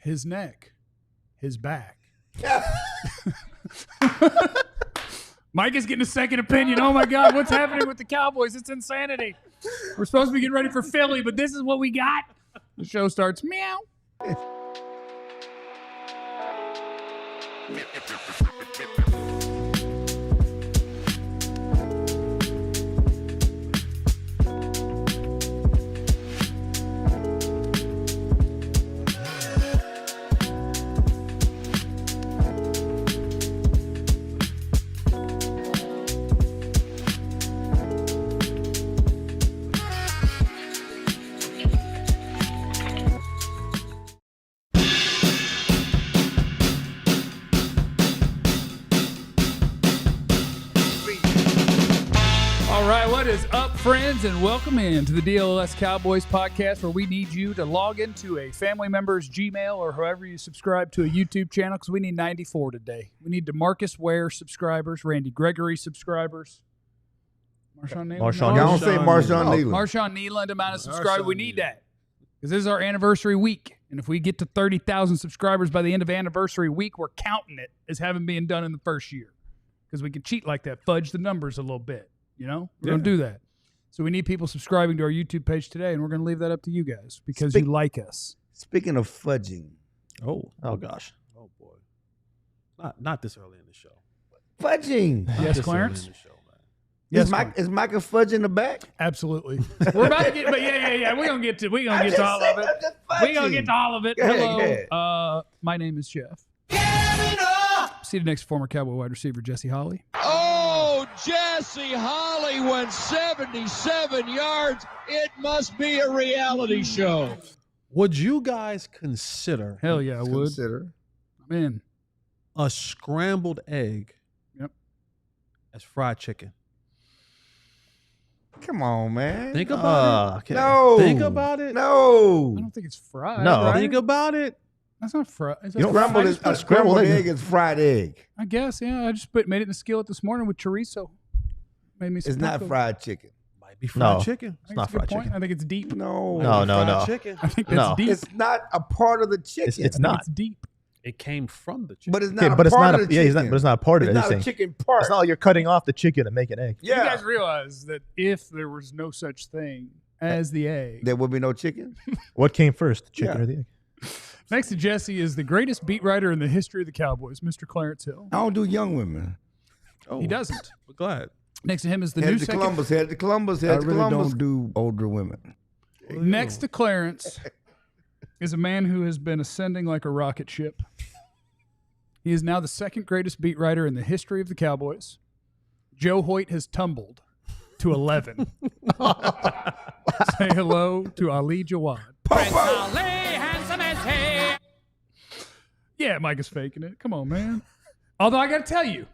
His neck. His back. Mike is getting a second opinion. Oh, my God. What's happening with the Cowboys? It's insanity. We're supposed to be getting ready for Philly, but this is what we got. The show starts. Meow. What is up, friends, and welcome in to the DLLS Cowboys podcast, where we need you to log into a family member's Gmail or however you subscribe to a YouTube channel, because we need 94 today. We need DeMarcus Ware subscribers, Randy Gregory subscribers. Marshawn Nealon? Don't say Marshawn Nealon. Marshawn Nealon amount of subscribers. We need that, because this is our anniversary week, and if we get to 30,000 subscribers by the end of anniversary week, we're counting it as having been done in the first year, because we can cheat like that, fudge the numbers a little bit. You know, we don't do that. So we need people subscribing to our YouTube page today, and we're going to leave that up to you guys because you like us. Speaking of fudging. Oh gosh. Oh, boy. Not this early in the show. Fudging. Yes, Clarence? In the show, man. Yes, is Micah fudge in the back? Absolutely. We're about to get, but yeah. We're going to get to all of it. We're going to get to all of it. Hello. My name is Jeff. Seated next to former Cowboy wide receiver Jesse Holley. Jesse Holley went 77 yards. It must be a reality show. Would you guys consider? Hell yeah, I would. Consider. I'm in. A scrambled egg. Yep. As fried chicken. Come on, man. Think about it. Okay. No. Think about it. No. I don't think it's fried. No. Right? Think about it. That's not fried. You don't a scrambled egg is fried egg. I guess, yeah. I just made it in the skillet this morning with chorizo. Made me some It's not fried chicken. Might be fried chicken. It's not fried chicken. I think it's deep. No. No. Chicken. I think that's deep. It's not a part of the chicken. It's not. It's deep. It came from the chicken. But it's not a part of the chicken. But it's not a part of it. It's not a chicken part. It's not like you're cutting off the chicken to make an egg. Yeah. You guys realize that if there was no such thing as the egg, there would be no chicken? What came first, the chicken or the egg? Next to Jesse is the greatest beat writer in the history of the Cowboys, Mr. Clarence Hill. I don't do young women. He doesn't. We're glad. Next to him is the Head new to second. Columbus. I really don't do older women. Next to Clarence is a man who has been ascending like a rocket ship. He is now the second greatest beat writer in the history of the Cowboys. Joe Hoyt has tumbled to 11. Say hello to Ali Jawad. Prince Ali, handsome as he. Yeah, Mike is faking it. Come on, man. Although I got to tell you.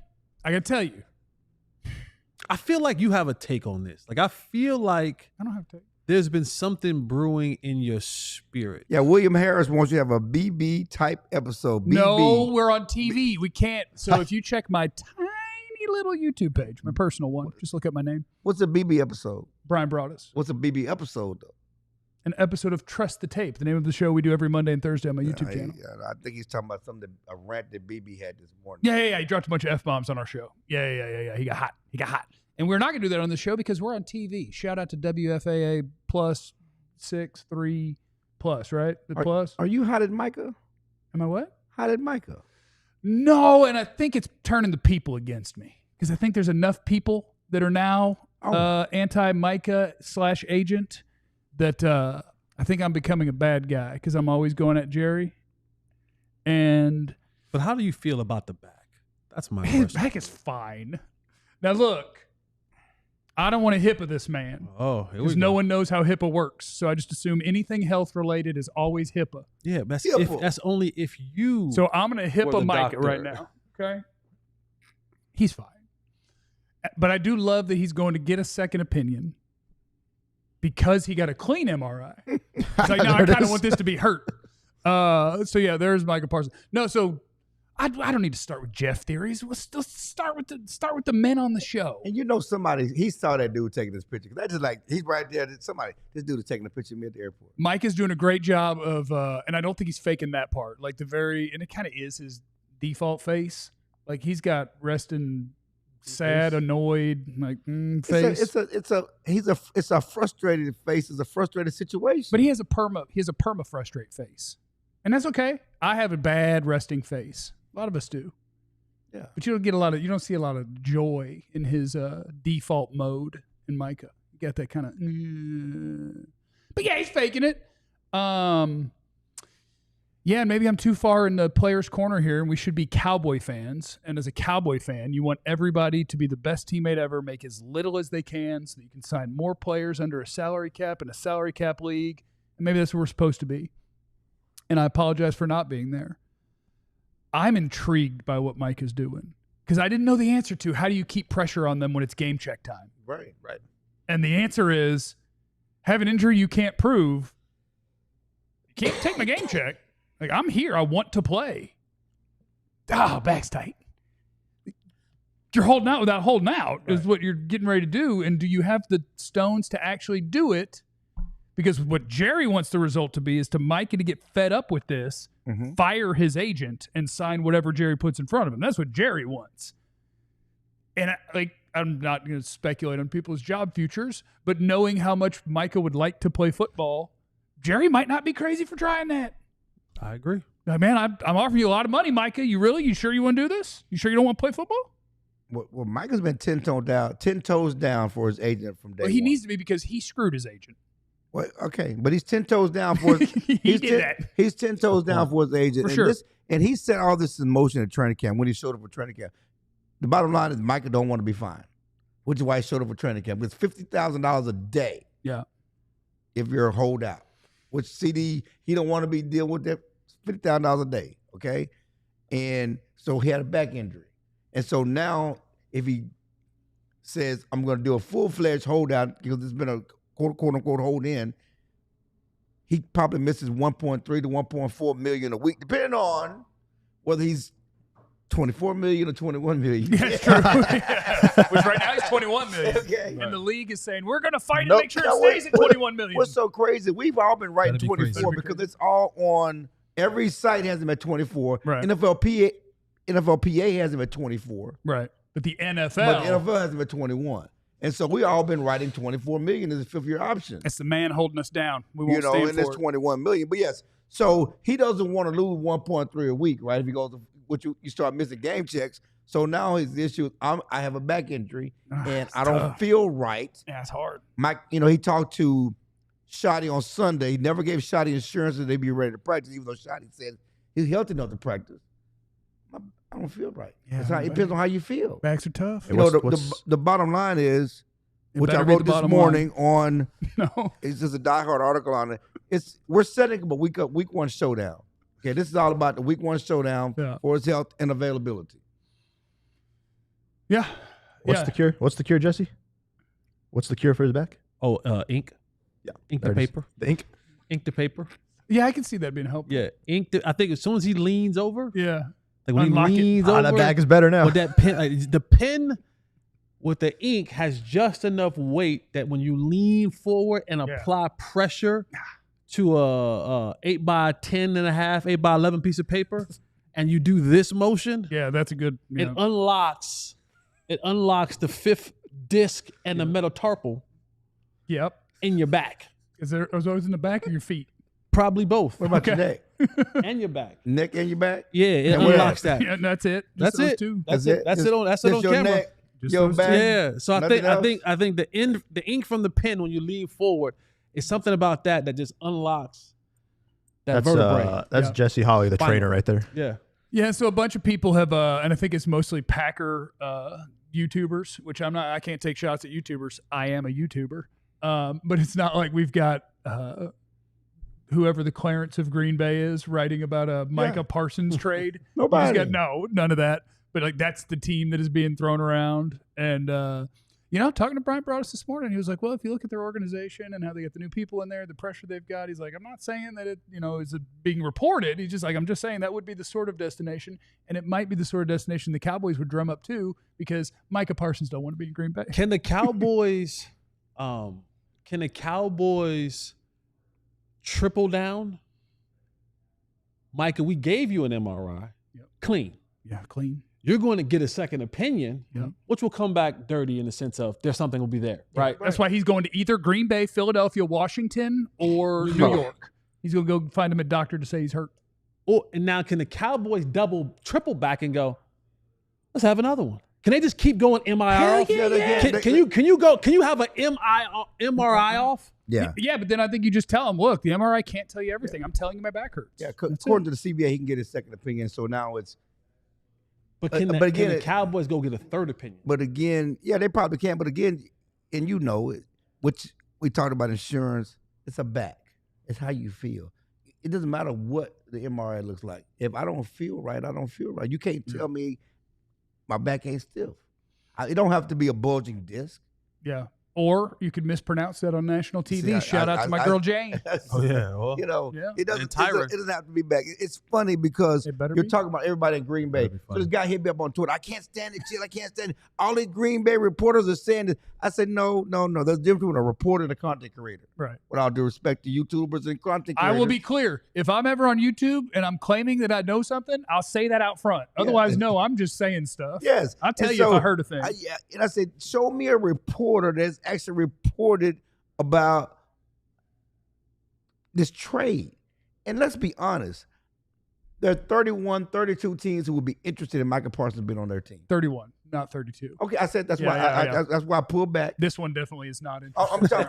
I feel like you have a take on this. Like, I feel like I don't have to. There's been something brewing in your spirit. Yeah, William Harris wants you to have a BB type episode. BB. No, we're on TV. We can't. So if you check my tiny little YouTube page, my personal one, just look up my name. What's a BB episode? Brian Broaddus. What's a BB episode, though? An episode of Trust the Tape, the name of the show we do every Monday and Thursday on my YouTube channel. I think he's talking about a rant that BB had this morning. Yeah. He dropped a bunch of F-bombs on our show. Yeah. He got hot. And we're not going to do that on the show because we're on TV. Shout out to WFAA plus 6-3 plus, right? The plus. Are you hot at Micah? Am I what? Hot at Micah? No, and I think it's turning the people against me because I think there's enough people that are now anti-Micah / agent that I think I'm becoming a bad guy because I'm always going at Jerry. But how do you feel about the back? That's my question. His back is fine. Now look, I don't want to HIPAA this man. Oh, because no one knows how HIPAA works. So I just assume anything health related is always HIPAA. Yeah, that's only if you. So I'm going to HIPAA Micah right now. Okay, he's fine. But I do love that he's going to get a second opinion because he got a clean MRI. It's like, no, I kind of want this to be hurt. So yeah, there's Micah Parsons. No, so I don't need to start with Jeff theories. Let's start with the men on the show. And he saw that dude taking this picture. That's just like, he's right there. This dude is taking a picture of me at the airport. Mike is doing a great job of, and I don't think he's faking that part. Like and it kind of is his default face. Like he's got resting, sad, annoyed, like face. It's a frustrated face. It's a frustrated situation. But he has a perma frustrate face, and that's okay. I have a bad resting face. A lot of us do. Yeah. But you don't see a lot of joy in his default mode in Micah. You got that kind of But yeah, he's faking it. Yeah, maybe I'm too far in the player's corner here, and we should be Cowboy fans. And as a Cowboy fan, you want everybody to be the best teammate ever, make as little as they can so that you can sign more players under a salary cap in a salary cap league. And maybe that's what we're supposed to be. And I apologize for not being there. I'm intrigued by what Mike is doing because I didn't know the answer to how do you keep pressure on them when it's game check time. Right. And the answer is have an injury you can't prove. You can't take my game check. Like, I'm here. I want to play. Back's tight. You're holding out without holding out is what you're getting ready to do. And do you have the stones to actually do it? Because what Jerry wants the result to be is to Micah to get fed up with this, fire his agent, and sign whatever Jerry puts in front of him. That's what Jerry wants. And I'm not going to speculate on people's job futures, but knowing how much Micah would like to play football, Jerry might not be crazy for trying that. I agree. Man, I'm offering you a lot of money, Micah. You sure you want to do this? You sure you don't want to play football? Well, Micah's been 10 toes down for his agent from day Well, he one. needs to be because he screwed his agent. Well, okay, but he's 10 toes down for his He's 10 toes down for his agent. For sure. And he set all this in motion at training camp when he showed up for training camp. The bottom line is Micah don't want to be fined, which is why he showed up for training camp. It's $50,000 a day. Yeah. If you're a holdout, which CD, he don't want to be dealing with that $50,000 a day, okay? And so he had a back injury. And so now if he says, I'm going to do a full-fledged holdout because there's been a quote-unquote hold in, he probably misses 1.3 to 1.4 million a week, depending on whether he's 24 million or 21 million. Yeah, that's true. Which right now he's 21 million. Okay. And the league is saying, we're going to fight to make sure it stays at 21 million. What's so crazy? We've all been writing That'd be 24 crazy. because it's all on, every site has him at 24. Right. NFLPA has him at 24. Right. But the NFL. But the NFL has him at 21. And so we all been writing 24 million as a fifth-year option. It's the man holding us down. We won't stand and for it's it. 21 million. But yes, so he doesn't want to lose 1.3 a week, right? If he goes, you start missing game checks. So now his issue is I have a back injury and I don't feel right. Yeah, it's hard. Mike, he talked to Shotty on Sunday. He never gave Shotty insurance that they'd be ready to practice, even though Shotty said he's healthy enough to practice. I don't feel right. Yeah, It depends on how you feel. Backs are tough. The bottom line is, It which I better be wrote the this bottom morning on, No. it's just a diehard article on it. We're setting up a week one showdown. Okay, this is all about the week one showdown for his health and availability. Yeah. What's the cure? What's the cure, Jesse? What's the cure for his back? Oh, ink. Yeah. Ink the there it is. paper. The ink. Ink the paper. Yeah, I can see that being helpful. Yeah. I think as soon as he leans over, Yeah. like when Unlock it. he leans over, That back is better now. with that pen, the pen with the ink has just enough weight that when you lean forward and apply pressure to a 8x10.5, 8x11 piece of paper, and you do this motion, Yeah, that's a good. it unlocks the fifth disc and the metatarsal Yep. in your back. Is there always in the back or your feet? Probably both. What about your neck? And your back. Neck and your back? Yeah, it And where unlocks else? that. Yeah, that's it. That's Just those it. two. That's it. That's it on Just camera. Neck, Just your those back. Yeah. So I Nothing think the ink from the pen when you lean forward is something about that just unlocks that vertebrae. That's Jesse Holly, the Spinal. trainer, right there. Yeah. Yeah, so a bunch of people have, and I think it's mostly Packer YouTubers, which I can't take shots at YouTubers. I am a YouTuber. But it's not like we've got whoever the Clarence of Green Bay is writing about a Micah Parsons trade. Nobody. He's got none of that. But like that's the team that is being thrown around. And You know, talking to Brian Broaddus this morning, he was like, well, if you look at their organization and how they get the new people in there, the pressure they've got, he's like, I'm not saying that it, is being reported. He's just like, I'm just saying that would be the sort of destination, and it might be the sort of destination the Cowboys would drum up too, because Micah Parsons don't want to be in Green Bay. Can the Cowboys triple down? Micah, we gave you an MRI. Yep. Clean. Yeah, clean. You're going to get a second opinion, which will come back dirty in the sense of there's something will be there, right? That's why he's going to either Green Bay, Philadelphia, Washington, or New York. He's going to go find him a doctor to say he's hurt. Oh, and now can the Cowboys triple back and go, let's have another one? Can they just keep going MRI off? Can you have an MRI off? Yeah. Yeah, but then I think you just tell him, look, the MRI can't tell you everything. I'm telling you my back hurts. Yeah, according to the CBA, he can get his second opinion. So now it's. But can the Cowboys go get a third opinion? But again, yeah, they probably can. But again, and which we talked about insurance, it's a back. It's how you feel. It doesn't matter what the MRI looks like. If I don't feel right, I don't feel right. You can't tell me my back ain't stiff. It don't have to be a bulging disc. Yeah. Or you could mispronounce that on national TV. Shout out to my girl Jane. Oh yeah, well, it doesn't have to be back. It's funny because you're talking about everybody in Green Bay. So this guy hit me up on Twitter. I can't stand it, shit. I can't stand it. All these Green Bay reporters are saying this. I said, no. There's a difference between a reporter and a content creator. Right. With all due respect to YouTubers and content creators. I will be clear. If I'm ever on YouTube and I'm claiming that I know something, I'll say that out front. Otherwise, no, I'm just saying stuff. Yes. I'll tell you if I heard a thing. And I said, show me a reporter that's actually reported about this trade. And let's be honest, there are 32 teams who would be interested in Micah Parsons being on their team. 31, not 32. Okay, I said that's why that's why I pulled back. This one definitely is not interested. I'm sorry.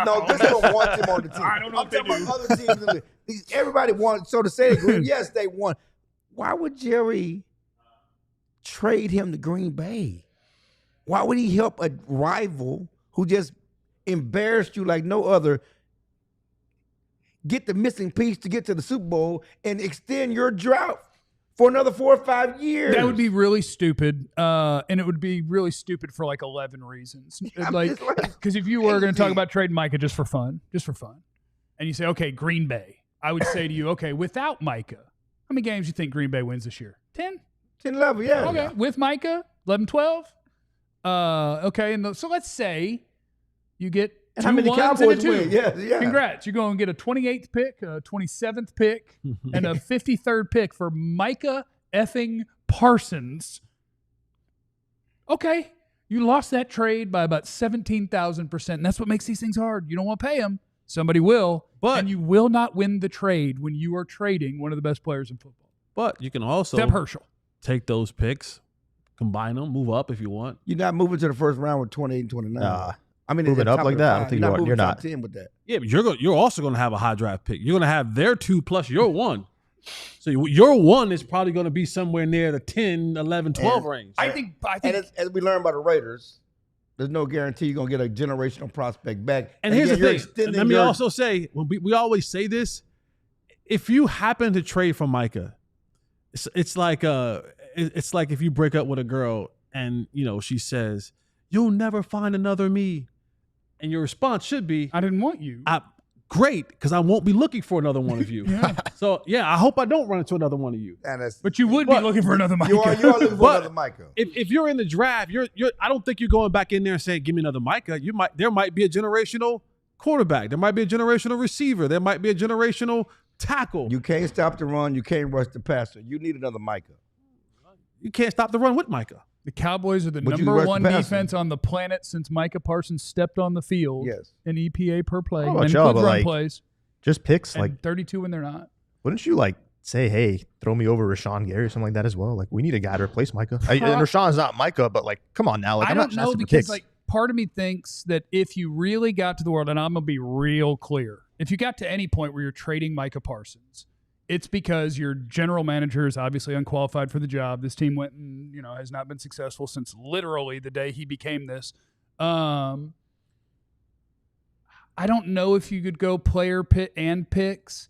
No, this one wants him on the team. I don't know I'm talking about other teams. Everybody wants, so to say they agree, yes, they want. Why would Jerry trade him to Green Bay? Why would he help a rival who just embarrassed you like no other get the missing piece to get to the Super Bowl and extend your drought for another 4 or 5 years? That would be really stupid, and it would be really stupid for like 11 reasons. Because if you were going to talk about trading Micah just for fun, and you say, okay, Green Bay, I would say to you, okay, without Micah, how many games do you think Green Bay wins this year? 10? 10, 11, yeah. Okay, with Micah, 11, 12? Okay, and so let's say you get and how many Cowboys win? Yeah. Congrats. You're going to get a 28th pick, a 27th pick, and a 53rd pick for Micah effing Parsons. Okay, you lost that trade by about 17,000%, and that's what makes these things hard. You don't want to pay him. Somebody will, and you will not win the trade when you are trading one of the best players in football. But you can also take those picks, combine them, move up if you want. You're not moving to the first round with 28 and 29. I mean, move it up like that. I don't think you're not. 10 with that. Yeah, but you're also going to have a high draft pick. You're going to have their 2 plus your 1. So your 1 is probably going to be somewhere near the 10, 11, 12 range. I think as we learned by the Raiders, there's no guarantee you're going to get a generational prospect back. And here's the thing. Let me also say, when we always say this, if you happen to trade for Micah, it's like if you break up with a girl and she says, "You'll never find another me," and your response should be, "I didn't want you." Great, because I won't be looking for another one of you. So I hope I don't run into another one of you. But you would be looking for another Micah. You are looking for another Micah. If you're in the draft, I don't think you're going back in there and saying, "Give me another Micah." There might be a generational quarterback. There might be a generational receiver. There might be a generational tackle. You can't stop the run. You can't rush the passer. You need another Micah. You can't stop the run with Micah. The Cowboys are the number 1 defense on the planet since Micah Parsons stepped on the field in EPA per play. And includes run plays. Just picks and 32 when they're not. Wouldn't you say, hey, throw me over Rashawn Gary or something like that as well? We need a guy to replace Micah. And Rashawn's not Micah, but come on now. I don't know because part of me thinks that if you really got to the world, and I'm going to be real clear, if you got to any point where you're trading Micah Parsons, it's because your general manager is obviously unqualified for the job. This team went and, has not been successful since literally the day he became this. I don't know if you could go player and picks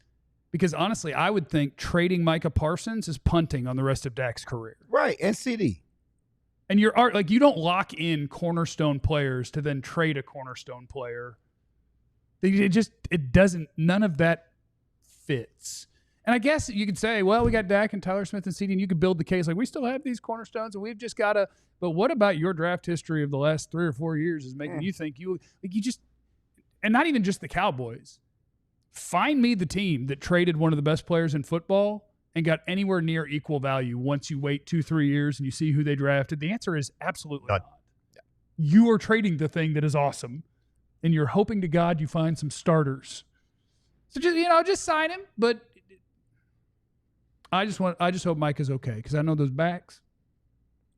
because honestly, I would think trading Micah Parsons is punting on the rest of Dak's career. Right. And CD. And you don't lock in cornerstone players to then trade a cornerstone player. It doesn't. None of that fits. And I guess you could say, well, we got Dak and Tyler Smith and CD, and you could build the case like we still have these cornerstones, and we've just got to. But what about your draft history of the last 3 or 4 years is making you think and not even just the Cowboys. Find me the team that traded one of the best players in football and got anywhere near equal value once you wait 2-3 years and you see who they drafted. The answer is absolutely not. Yeah. You are trading the thing that is awesome, and you're hoping to God you find some starters. So just sign him. But I just hope Mike is okay because I know those backs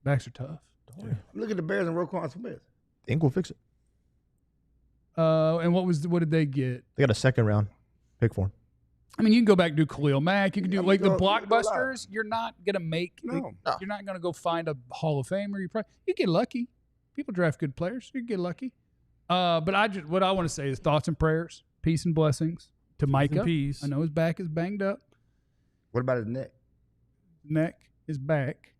are tough. Yeah. Look at the Bears and Roquan Smith. Think we'll fix it. And what did they get? They got a second round pick for him. I mean, you can go back and do Khalil Mack. You can do the blockbusters. You're not gonna make. No. You're not gonna go find a Hall of Famer. You get lucky. People draft good players. You get lucky. But what I want to say is thoughts and prayers, peace and blessings to Micah. Peace. I know his back is banged up. What about his neck? Neck is back,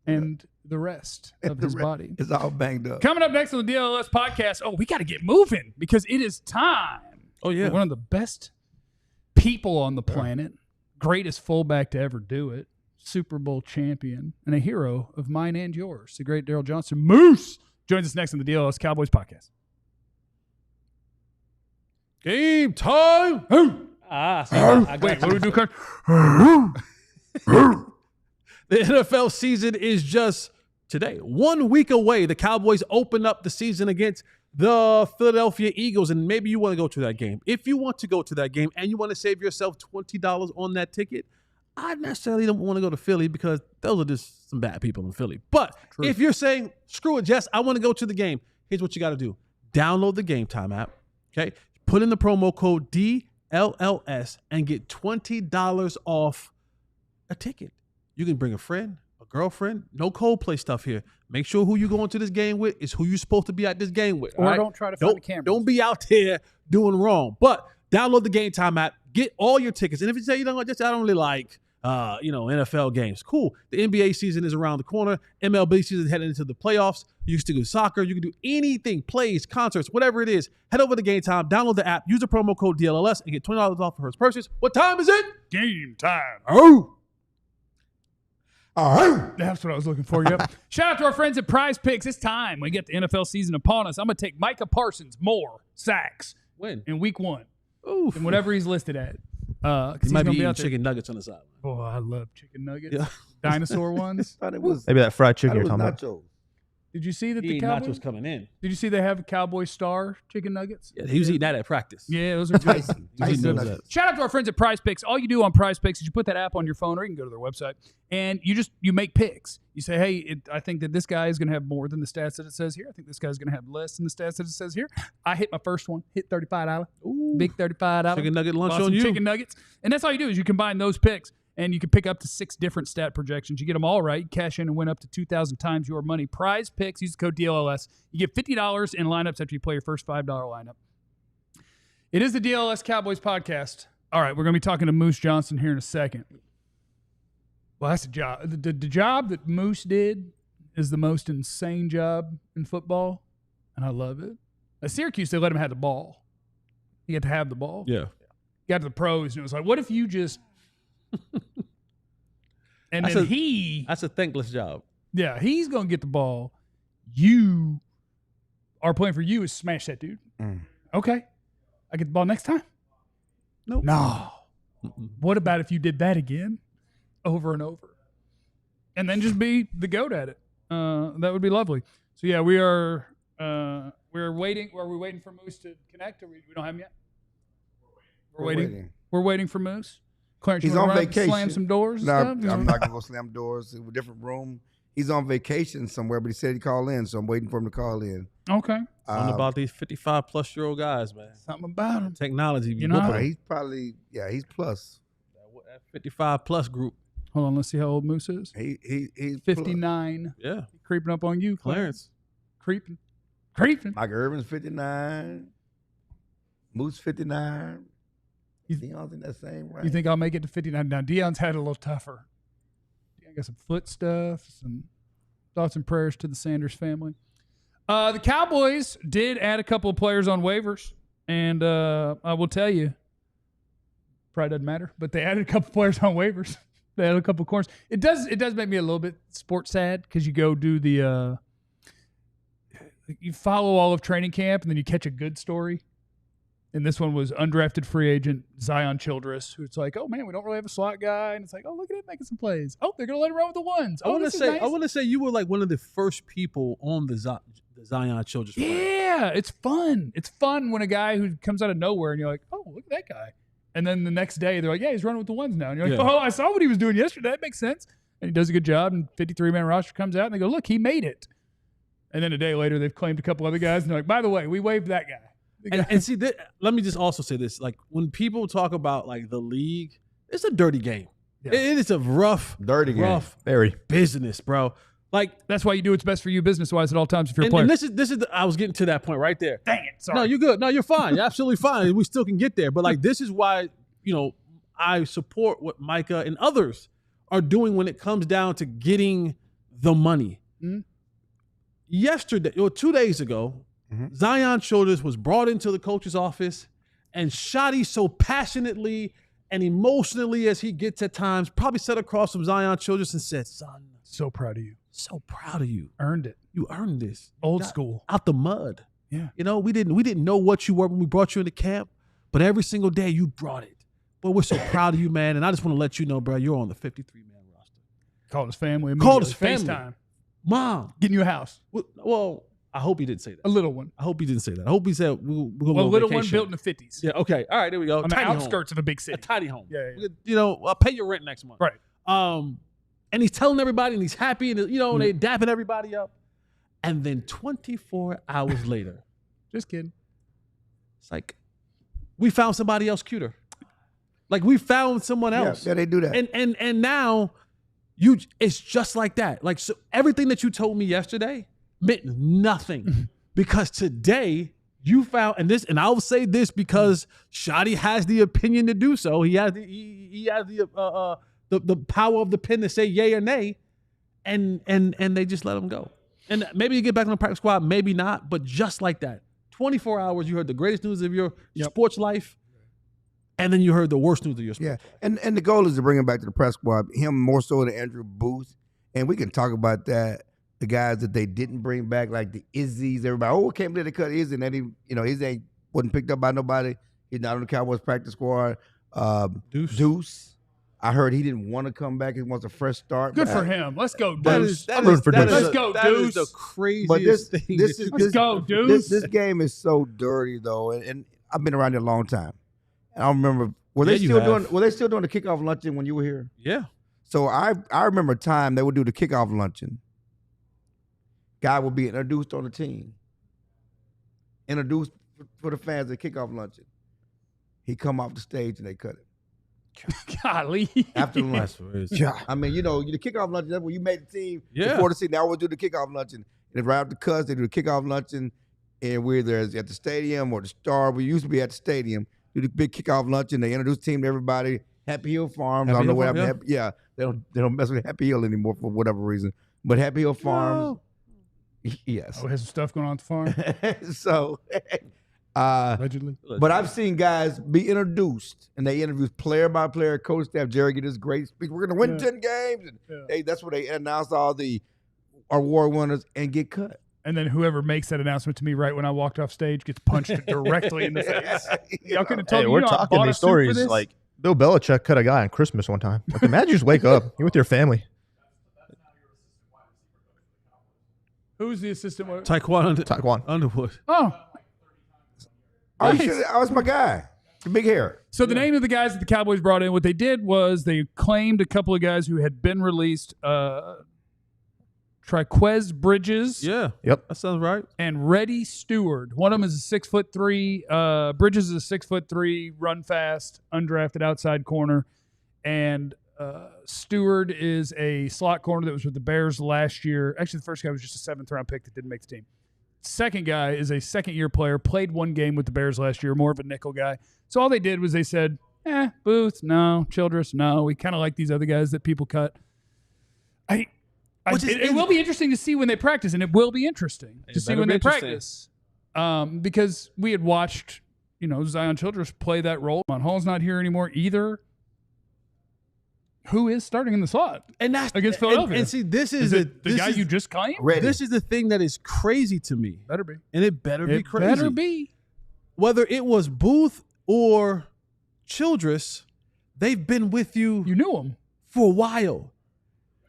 and the rest of his body is all banged up. Coming up next on the DLLS podcast. Oh, we got to get moving because it is time. Oh yeah, one of the best people on the planet, greatest fullback to ever do it, Super Bowl champion, and a hero of mine and yours, the great Daryl Johnston. Moose joins us next on the DLLS Cowboys podcast. Game time. Wait, what do we do, Coach? The NFL season is just today, 1 week away. The Cowboys open up the season against the Philadelphia Eagles, and maybe you want to go to that game. If you want to go to that game and you want to save yourself $20 on that ticket, I necessarily don't want to go to Philly because those are just some bad people in Philly. But if you're saying, screw it, Jess, I want to go to the game, here's what you got to do. Download the Game Time app, okay? Put in the promo code DLLS and get $20 off a ticket. You can bring a friend, a girlfriend. No Coldplay stuff here. Make sure who you going to this game with is who you're supposed to be at this game with. Or don't try to find the camera. Don't be out there doing wrong. But download the Game Time app. Get all your tickets. And if you say, I don't really like, NFL games. Cool. The NBA season is around the corner. MLB season is heading into the playoffs. You can still do soccer. You can do anything, plays, concerts, whatever it is. Head over to Game Time. Download the app. Use the promo code DLLS and get $20 off for first purchase. What time is it? Game time. Oh. That's what I was looking for. Yep. Shout out to our friends at Prize Picks. It's time. We get the NFL season upon us. I'm going to take Micah Parsons more sacks in week 1. Oof. And whatever he's listed at. He might be eating chicken nuggets on the side. Oh, I love chicken nuggets. Yeah. Dinosaur ones. I thought it was maybe that fried chicken you're talking about. Did you see that the Cowboys nachos coming in? Did you see they have a Cowboy Star chicken nuggets? Yeah, he was eating that at practice. Yeah, those are good. Shout out to our friends at Prize Picks. All you do on Prize Picks is you put that app on your phone, or you can go to their website, and you make picks. You say, hey, I think that this guy is going to have more than the stats that it says here. I think this guy's going to have less than the stats that it says here. I hit my first one, hit $35. Ooh. Big $35. Chicken nugget lunch on you. Chicken nuggets. And that's all you do is you combine those picks. And you can pick up to 6 different stat projections. You get them all right. You cash in and win up to 2,000 times your money. Prize Picks. Use the code DLLS. You get $50 in lineups after you play your first $5 lineup. It is the DLLS Cowboys podcast. All right, we're going to be talking to Moose Johnston here in a second. Well, that's a job. The job that Moose did is the most insane job in football, and I love it. At Syracuse, they let him have the ball. He had to have the ball. Yeah. Got to the pros, and it was like, what if you just – and that's then that's a thankless job. Yeah, he's going to get the ball. You are playing for you is smash that dude. Okay. I get the ball next time. Nope. No. What about if you did that again over and over and then just be the GOAT at it? That would be lovely. So yeah, we're waiting. Are we waiting for Moose to connect, or we don't have him yet? We're waiting. We're waiting for Moose. Clarence, he's on vacation. Slam some doors? No, I'm not going to go slam doors. In a different room. He's on vacation somewhere, but he said he'd call in, so I'm waiting for him to call in. Okay. Something about these 55-plus-year-old guys, man. Something about him. Technology. He's probably, he's plus. That 55-plus group. Hold on, let's see how old Moose is. He's 59. Plus. Yeah. Creeping up on you, Clarence. Creeping. Mike Irvin's 59. Moose 59. Deion's in that same range. You think I'll make it to 59? Now, Deion's had it a little tougher. Deion got some foot stuff, some Thoughts and prayers to the Sanders family. The Cowboys did add a couple of players on waivers, and I will tell you, probably doesn't matter, but they added a couple of players on waivers. They added a couple of corners. It does make me a little bit sports sad because you go do the you follow all of training camp and then you catch a good story. And this one was undrafted free agent Zion Childress, who's like, oh man, we don't really have a slot guy, and it's like, oh look at him making some plays. Oh, they're gonna let him run with the ones. I want to say you were like one of the first people on the Zion Childress. Yeah, it's fun. It's fun when a guy who comes out of nowhere and you're like, oh look at that guy, and then the next day they're like, yeah, he's running with the ones now, and you're like, oh, I saw what he was doing yesterday. That makes sense, and he does a good job. And 53-man roster comes out and they go, look, he made it. And then a day later they've claimed a couple other guys and they're like, by the way, we waived that guy. And see, let me just also say this: like when people talk about like the league, it's a dirty game. Yeah. It is a rough, very business, bro. Like that's why you do what's best for you business-wise at all times if you're a player. And this is I was getting to that point right there. Dang it! Sorry. No, you're good. No, you're fine. You're absolutely fine. We still can get there. But like this is why I support what Micah and others are doing when it comes down to getting the money. Mm-hmm. Yesterday or 2 days ago. Mm-hmm. Zion Childress was brought into the coach's office, and Shotty so passionately and emotionally as he gets at times probably sat across from Zion Childress and said, son, so proud of you. So proud of you. Earned it. You earned this. Old school. Out the mud. Yeah. We didn't know what you were when we brought you into camp, but every single day you brought it. But we're so proud of you, man, and I just want to let you know, bro, you're on the 53-man roster. Called his family. Called his family. FaceTime. Mom. Getting you a house. Well, I hope he didn't say that. A little one. I hope he didn't say that. I hope he said we're going to a little one built in the 50s. Yeah, okay. All right, there we go. On the outskirts of a big city. A tiny home. Yeah. I'll pay your rent next month. Right. And he's telling everybody and he's happy and, and they dapping everybody up. And then 24 hours later. Just kidding. It's like, we found somebody else cuter. Like, we found someone else. Yeah, they do that. And now, it's just like that. Like, so everything that you told me yesterday meant nothing because today you found, and I will say this because Shotty has the opinion to do so. He has the power of the pen to say yay or nay, and they just let him go. And maybe you get back on the practice squad, maybe not, but just like that, 24 hours you heard the greatest news of your sports life, and then you heard the worst news of your sports life. And the goal is to bring him back to the press squad, him more so than Andrew Booth, and we can talk about that. The guys that they didn't bring back, like the Izzies, everybody, can't believe they cut Izzy, and then Izzy wasn't picked up by nobody. He's not on the Cowboys practice squad. Deuce. I heard he didn't want to come back. He wants a fresh start. Good for him. Let's go, Deuce. Let's go, Deuce. That is the craziest thing. Let's go, Deuce. This game is so dirty, though, and I've been around here a long time. And I don't remember, were they still doing the kickoff luncheon when you were here? Yeah. So I remember a time they would do the kickoff luncheon. Guy would be introduced on the team. Introduced for the fans at kickoff luncheon. He come off the stage and they cut him. Golly. After the luncheon. Yeah. I mean, the kickoff luncheon, that's when you made the team before the season. They always do the kickoff luncheon. And right after the cuts, they do the kickoff luncheon. And we're there at the stadium or the Star. We used to be at the stadium. Do the big kickoff luncheon. They introduce the team to everybody. Happy Hill Farms. I don't know what happened. Yeah. They don't mess with Happy Hill anymore for whatever reason. But Happy Hill Farms. No. Yes. Oh, has some stuff going on at the farm? So, allegedly. But I've seen guys be introduced, and they interview player by player, coach staff. Jerry get this great speech. We're going to win 10 games. And that's where they announce all the award winners and get cut. And then whoever makes that announcement to me right when I walked off stage gets punched directly in the face. Y'all could have told me. We're talking these stories like Bill Belichick cut a guy on Christmas one time. Like, imagine you just wake up, you're with your family. Who's the assistant? Taekwon Underwood. Oh. Nice. That was my guy. The big hair. So the name of the guys that the Cowboys brought in, what they did was they claimed a couple of guys who had been released. Triquez Bridges. Yeah. Yep. That sounds right. And Reddy Stewart. One of them is a 6'3". Bridges is a 6'3", run fast, undrafted outside corner. And Stewart is a slot corner that was with the Bears last year. Actually, the first guy was just a 7th-round pick that didn't make the team. Second guy is a second-year player, played one game with the Bears last year, more of a nickel guy. So all they did was they said, Booth, no. Childress, no. We kind of like these other guys that people cut. It will be interesting to see when they practice, and it will be interesting to see when they practice. Because we had watched, Zion Childress play that role. Hall's not here anymore either. Who is starting in the slot? And that's against Philadelphia. And see, this is the guy you just claimed? This is the thing that is crazy to me. Better be. And it better be crazy. Better be. Whether it was Booth or Childress, they've been with you. You knew him for a while.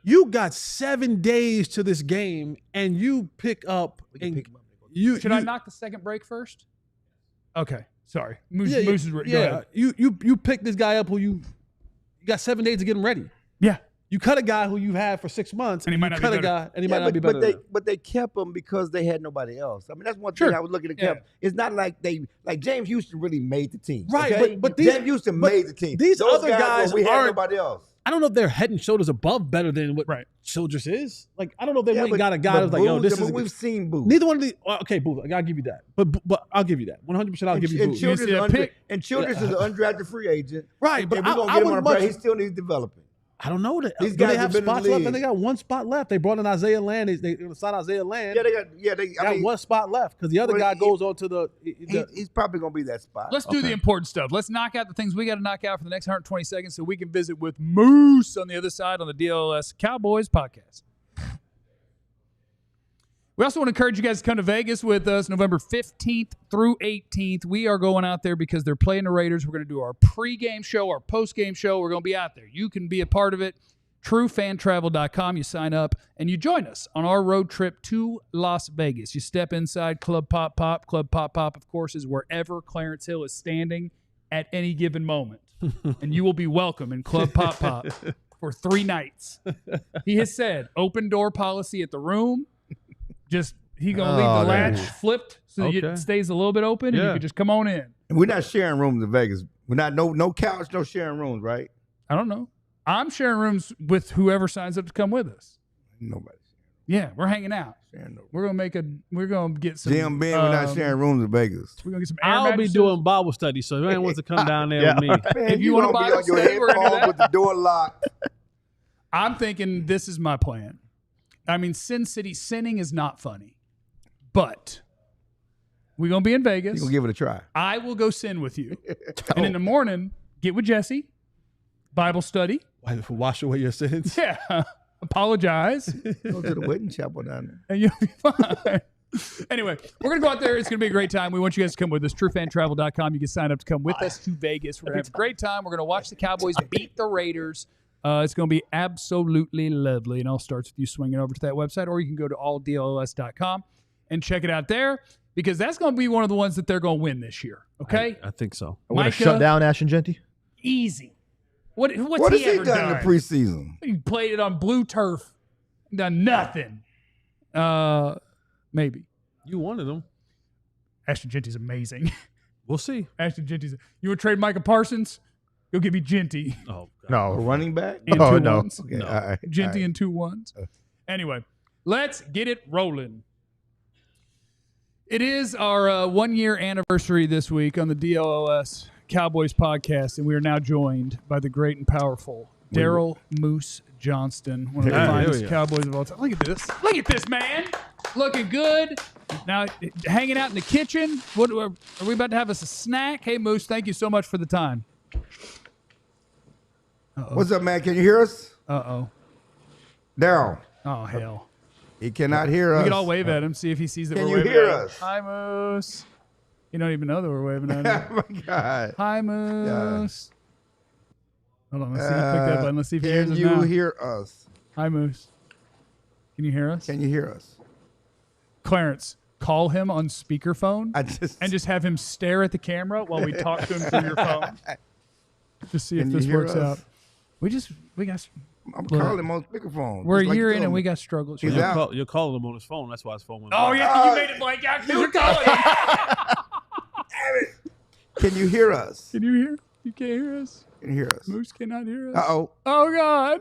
You got 7 days to this game, and you pick up. Should I knock the second break first? Okay, sorry. Moose is ready. Yeah, you pick this guy up who you got 7 days to get him ready. Yeah, you cut a guy who you've had for 6 months, and he might not cut be a guy, and he might not be better. But they kept him because they had nobody else. I mean, that's one thing I was looking at. Yeah. It's not like James Houston really made the team, right? Okay? But James Houston made the team. These other guys we had nobody else. I don't know if they're head and shoulders above better than what Childress is. Like, I don't know if they went and got a guy who's like, yo, this is. We've seen Booth. Neither one of these. Okay, Booth. I'll give you that. But I'll give you that. 100%. I'll give you Booth. Childress is an undrafted free agent. Right, but we're gonna get him on a he still needs developing. I don't know that. These guys they have spots left, and they got one spot left. They brought in Isaiah Land. They signed Isaiah Land. They got one spot left because the other guy goes on to the. He's probably gonna be that spot. Let's do the important stuff. Let's knock out the things we got to knock out for the next 120 seconds, so we can visit with Moose on the other side on the DLLS Cowboys podcast. We also want to encourage you guys to come to Vegas with us November 15th through 18th. We are going out there because they're playing the Raiders. We're going to do our pregame show, our postgame show. We're going to be out there. You can be a part of it. TrueFanTravel.com. You sign up and you join us on our road trip to Las Vegas. You step inside Club Pop Pop. Club Pop Pop, of course, is wherever Clarence Hill is standing at any given moment. And you will be welcome in Club Pop Pop for 3 nights. He has said open door policy at the room. Just he gonna leave the latch flipped so it stays a little bit open, and you can just come on in. And we're not sharing rooms in Vegas. We're not no couch, no sharing rooms, right? I don't know. I'm sharing rooms with whoever signs up to come with us. Nobody. Yeah, we're hanging out. We're gonna get some. Jim Ben, we're not sharing rooms in Vegas. We're gonna get some. Air I'll mattresses. be doing Bible study, so if anyone wants to come down there with me, Man, if you want to Bible study, we're gonna do that. With the door locked. I'm thinking this is my plan. I mean, Sin City sinning is not funny. But we're going to be in Vegas. You're going to give it a try. I will go sin with you. And in the morning, get with Jesse, Bible study. Wash away your sins. Yeah. Apologize. Go to the wedding chapel down there. And you'll be fine. Anyway, we're going to go out there. It's going to be a great time. We want you guys to come with us. TrueFanTravel.com. You can sign up to come with us to Vegas. We're going to have a great time. We're going to watch the Cowboys beat the Raiders. It's going to be absolutely lovely. And all starts with you swinging over to that website, or you can go to alldlls.com. and check it out there, because that's going to be one of the ones that they're going to win this year. Okay, I think so. We're going to shut down Ashton Genty. Easy. What's what has he ever done in the preseason? He played it on blue turf. Done nothing. Maybe you wanted him. Ashton Genty's amazing. We'll see. Ashton Genty's. You would trade Micah Parsons? You'll give me Genty. Oh no, a running back. And two ones. Okay, no. all right, Genty and 2 1s. Anyway, let's get it rolling. It is our 1-year anniversary this week on the DLLS Cowboys podcast, and we are now joined by the great and powerful Daryl Moose Johnston, one of the finest Cowboys of all time. Look at this. Look at this, man. Looking good. Now, hanging out in the kitchen. What are we about to have us a snack? Hey, Moose, thank you so much for the time. Uh-oh. What's up, man? Can you hear us? Uh-oh. Daryl. Oh, hell. He cannot hear us. We can all wave at him, see if he sees that we're waving at him. Can you hear us? Hi, Moose. You don't even know that we're waving at him. Oh, my God. Hi, Moose. Hold on. Let's see if you click that button. Let's see if he hears us now. Can you hear us? Hi, Moose. Can you hear us? Can you hear us? Clarence, call him on speakerphone and just have him stare at the camera while we talk to him through your phone. Just see if this works out. We got... I'm calling him on speakerphone. We're a year in and we got struggles. You're calling him on his phone. That's why his phone went off. Oh, yeah. You made it blank out. You're calling him. Can you hear us? Can you hear? You can't hear us? Can you hear us? Moose cannot hear us. Uh-oh. Oh, God.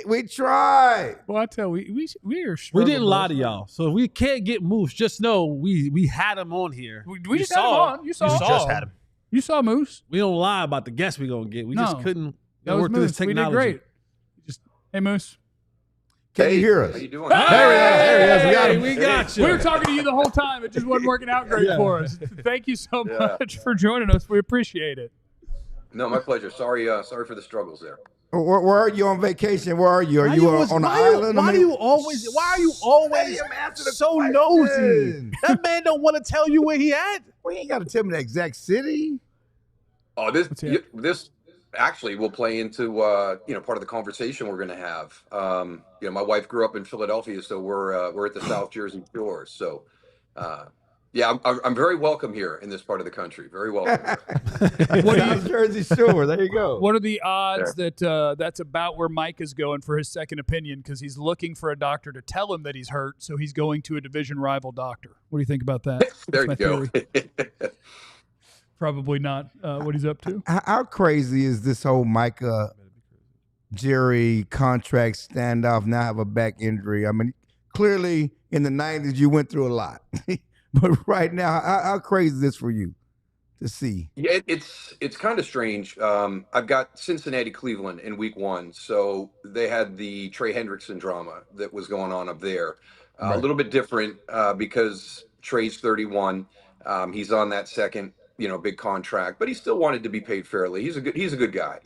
We tried. Well, I tell you, we are We didn't lie to y'all. So if we can't get Moose, just know we had him on here. We just had him on. You just had him. You saw Moose. We don't lie about the guests we're going to get. We just couldn't work through this technology. We did great. Hey, Moose. Can you hear us? How you doing? There he is. Hey, We got you. We were talking to you the whole time. It just wasn't working out great for us. Thank you so much for joining us. We appreciate it. No, my pleasure. Sorry for the struggles there. Where are you on vacation? Where are you? Are you on the island? Why are you always so nosy? That man don't want to tell you where he at. Well, you ain't got to tell me the exact city. Oh, this actually will play into part of the conversation we're going to have. My wife grew up in Philadelphia, so we're at the South Jersey Shore. So, I'm very welcome here in this part of the country. Very welcome. South Jersey Shore. There you go. What are the odds that that's about where Mike is going for his second opinion? Because he's looking for a doctor to tell him that he's hurt, so he's going to a division rival doctor. What do you think about that? There you go. Probably not what he's up to. How crazy is this whole Micah Jerry contract standoff? Now have a back injury. I mean, clearly in the 90s you went through a lot, but right now, how crazy is this for you to see? Yeah, it's kind of strange. I've got Cincinnati, Cleveland in week 1, so they had the Trey Hendrickson drama that was going on up there. Right. A little bit different because Trey's 31. He's on that second, big contract, but he still wanted to be paid fairly. He's a good guy.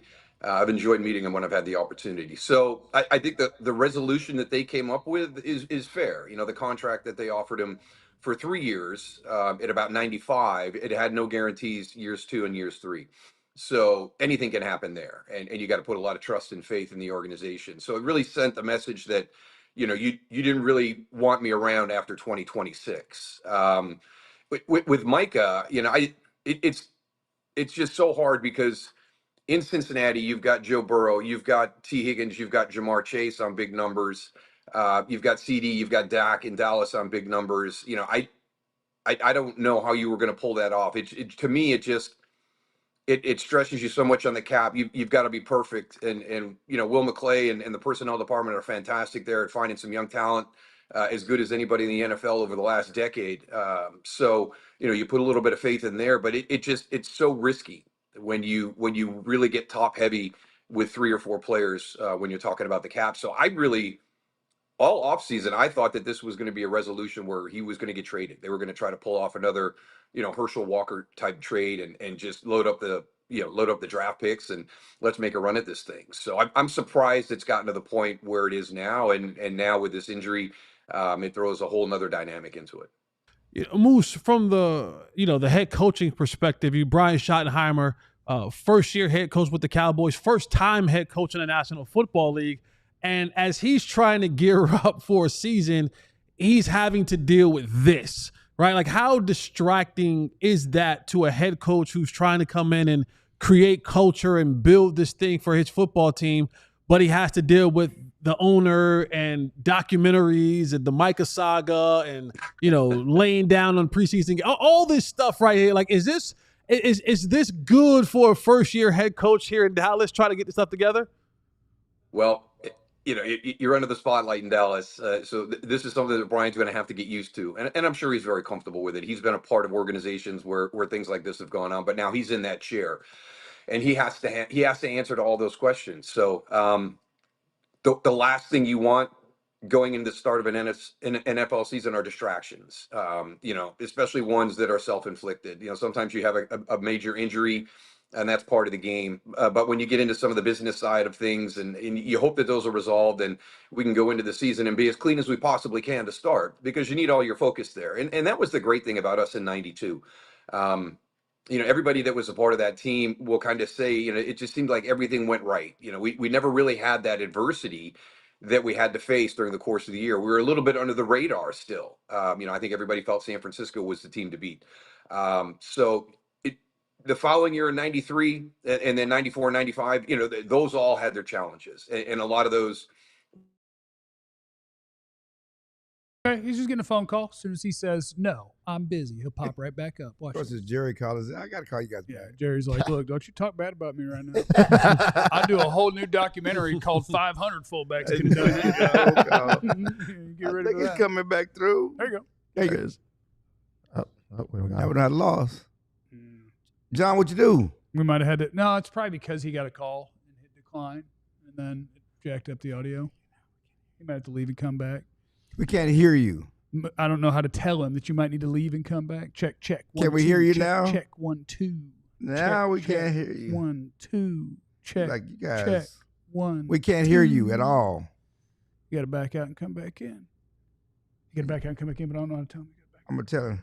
I've enjoyed meeting him when I've had the opportunity. So I think that the resolution that they came up with is fair. The contract that they offered him for 3 years at about 95, it had no guarantees years 2 and years 3. So anything can happen there. And you got to put a lot of trust and faith in the organization. So it really sent the message that, you didn't really want me around after 2026. With Micah, it's just so hard because in Cincinnati, you've got Joe Burrow, you've got T. Higgins, you've got Jamar Chase on big numbers. You've got CD, you've got Dak in Dallas on big numbers. I don't know how you were going to pull that off. To me, it stresses you so much on the cap. You've got to be perfect. And Will McClay and the personnel department are fantastic there at finding some young talent, as good as anybody in the NFL over the last decade. So you put a little bit of faith in there, but it's so risky when you really get top heavy with 3 or 4 players when you're talking about the cap. So all offseason, I thought that this was going to be a resolution where he was going to get traded. They were going to try to pull off another, Herschel Walker type trade and just load up the draft picks and let's make a run at this thing. So I'm surprised it's gotten to the point where it is now. And now with this injury, it throws a whole nother dynamic into it. Moose, from the head coaching perspective, Brian Schottenheimer, first year head coach with the Cowboys, first time head coach in the National Football League. And as he's trying to gear up for a season, he's having to deal with this, right? Like, how distracting is that to a head coach who's trying to come in and create culture and build this thing for his football team, but he has to deal with the owner and documentaries and the Micah saga and, laying down on preseason, all this stuff right here. Like, is this good for a first year head coach here in Dallas trying to get this stuff together? Well, you're under the spotlight in Dallas. So this is something that Brian's going to have to get used to. And I'm sure he's very comfortable with it. He's been a part of organizations where things like this have gone on, but now he's in that chair and he has to answer to all those questions. So the last thing you want going into the start of an NFL season are distractions, especially ones that are self-inflicted. Sometimes you have a major injury, and that's part of the game. But when you get into some of the business side of things and you hope that those are resolved and we can go into the season and be as clean as we possibly can to start, because you need all your focus there. And that was the great thing about us in 92. Everybody that was a part of that team will kind of say, it just seemed like everything went right. We never really had that adversity that we had to face during the course of the year. We were a little bit under the radar still. I think everybody felt San Francisco was the team to beat. The following year in 93 and then 94 and 95, those all had their challenges. And a lot of those. Okay, he's just getting a phone call. As soon as he says, no, I'm busy, he'll pop right back up. Watch Of course, this. it's Jerry Collins. I got to call you guys Yeah, back. Jerry's like, look, don't you talk bad about me right now. I'll do a whole new documentary called 500 Fullbacks. Could have done. Get ready I think for he's that. coming back through. There you go. There you go. We got I would not lost. John, what you do? We might have had to. No, it's probably because he got a call and hit decline, and then it jacked up the audio. He might have to leave and come back. We can't hear you. I don't know how to tell him that you might need to leave and come back. Check. One, Can we two, hear you check, now? Check 1 2. Now we check, can't hear you. 1 2. Check. Like you guys. Check 1. We can't hear you at all. You got to back out and come back in. You got to back out and come back in, but I don't know how to tell him to get back. I'm gonna tell him.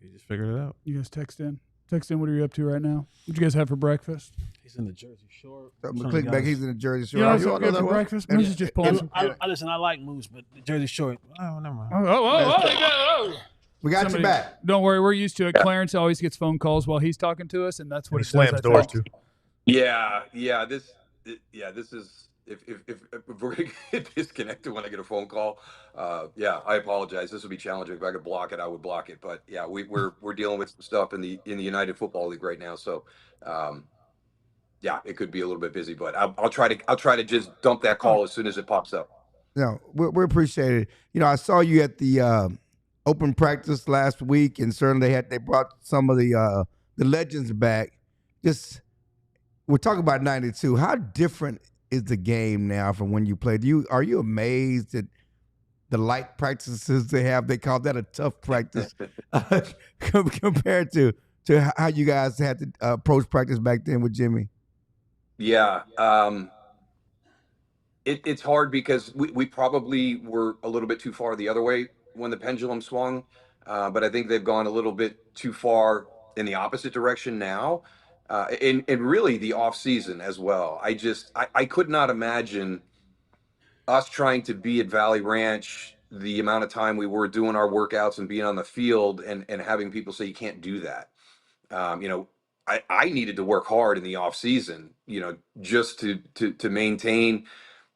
He just figured it out. You guys text in. Text in. What are you up to right now? What you guys have for breakfast? He's in the Jersey Shore. So I'm gonna click back. He's in the Jersey Shore. You know You what's all good know for that breakfast? one? Moose is just pulling some. Listen, I like Moose, but the Jersey Shore. Oh, never mind. Oh. We got Somebody- you back. Don't worry, we're used to it. Clarence always gets phone calls while he's talking to us, and that's what He he slams does. doors too. Yeah. This is if we're gonna get disconnected when I get a phone call, I apologize. This would be challenging. If I could block it, I would block it. But yeah, we're dealing with some stuff in the United Football League right now, so it could be a little bit busy. But I'll try to just dump that call as soon as it pops up. No, we appreciate it. You know, I saw you at the open practice last week, and certainly they brought some of the legends back. Just we're talking about '92. How different is the game now from when you played? Are you amazed at the light practices they have? They call that a tough practice compared to how you guys had to approach practice back then with Jimmy. Yeah. It's hard because we probably were a little bit too far the other way when the pendulum swung, but I think they've gone a little bit too far in the opposite direction now, and really the off season as well. I could not imagine us trying to be at Valley Ranch the amount of time we were doing our workouts and being on the field and having people say you can't do that. I needed to work hard in the off season, just to maintain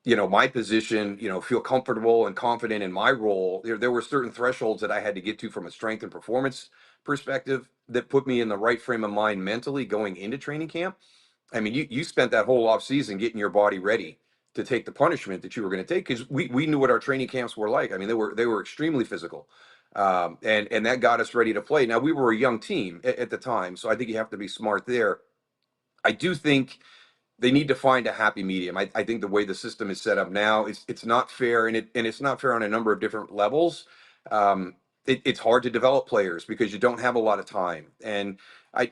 my position, feel comfortable and confident in my role. There were certain thresholds that I had to get to from a strength and performance perspective that put me in the right frame of mind mentally going into training camp. I mean, you spent that whole off season getting your body ready to take the punishment that you were going to take, because we knew what our training camps were like. I mean, they were extremely physical, and that got us ready to play. Now, we were a young team at the time, so I think you have to be smart there. I do think they need to find a happy medium. I think the way the system is set up now, it's not fair, and it's not fair on a number of different levels. It's hard to develop players because you don't have a lot of time. And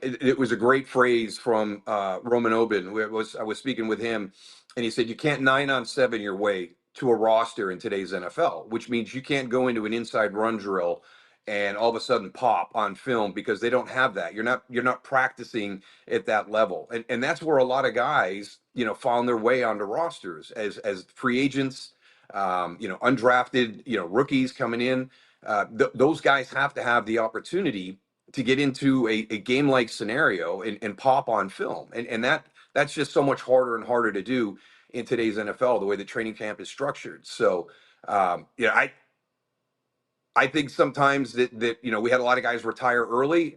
it was a great phrase from Roman Obin. I was speaking with him, and he said you can't 9-on-7 your way to a roster in today's NFL, which means you can't go into an inside run drill and all of a sudden pop on film, because they don't have that. You're not practicing at that level. And that's where a lot of guys, found their way onto rosters as free agents, undrafted, rookies coming in. Those guys have to have the opportunity to get into a game-like scenario and pop on film. And that's just so much harder and harder to do in today's NFL, the way the training camp is structured. So, I think sometimes that we had a lot of guys retire early.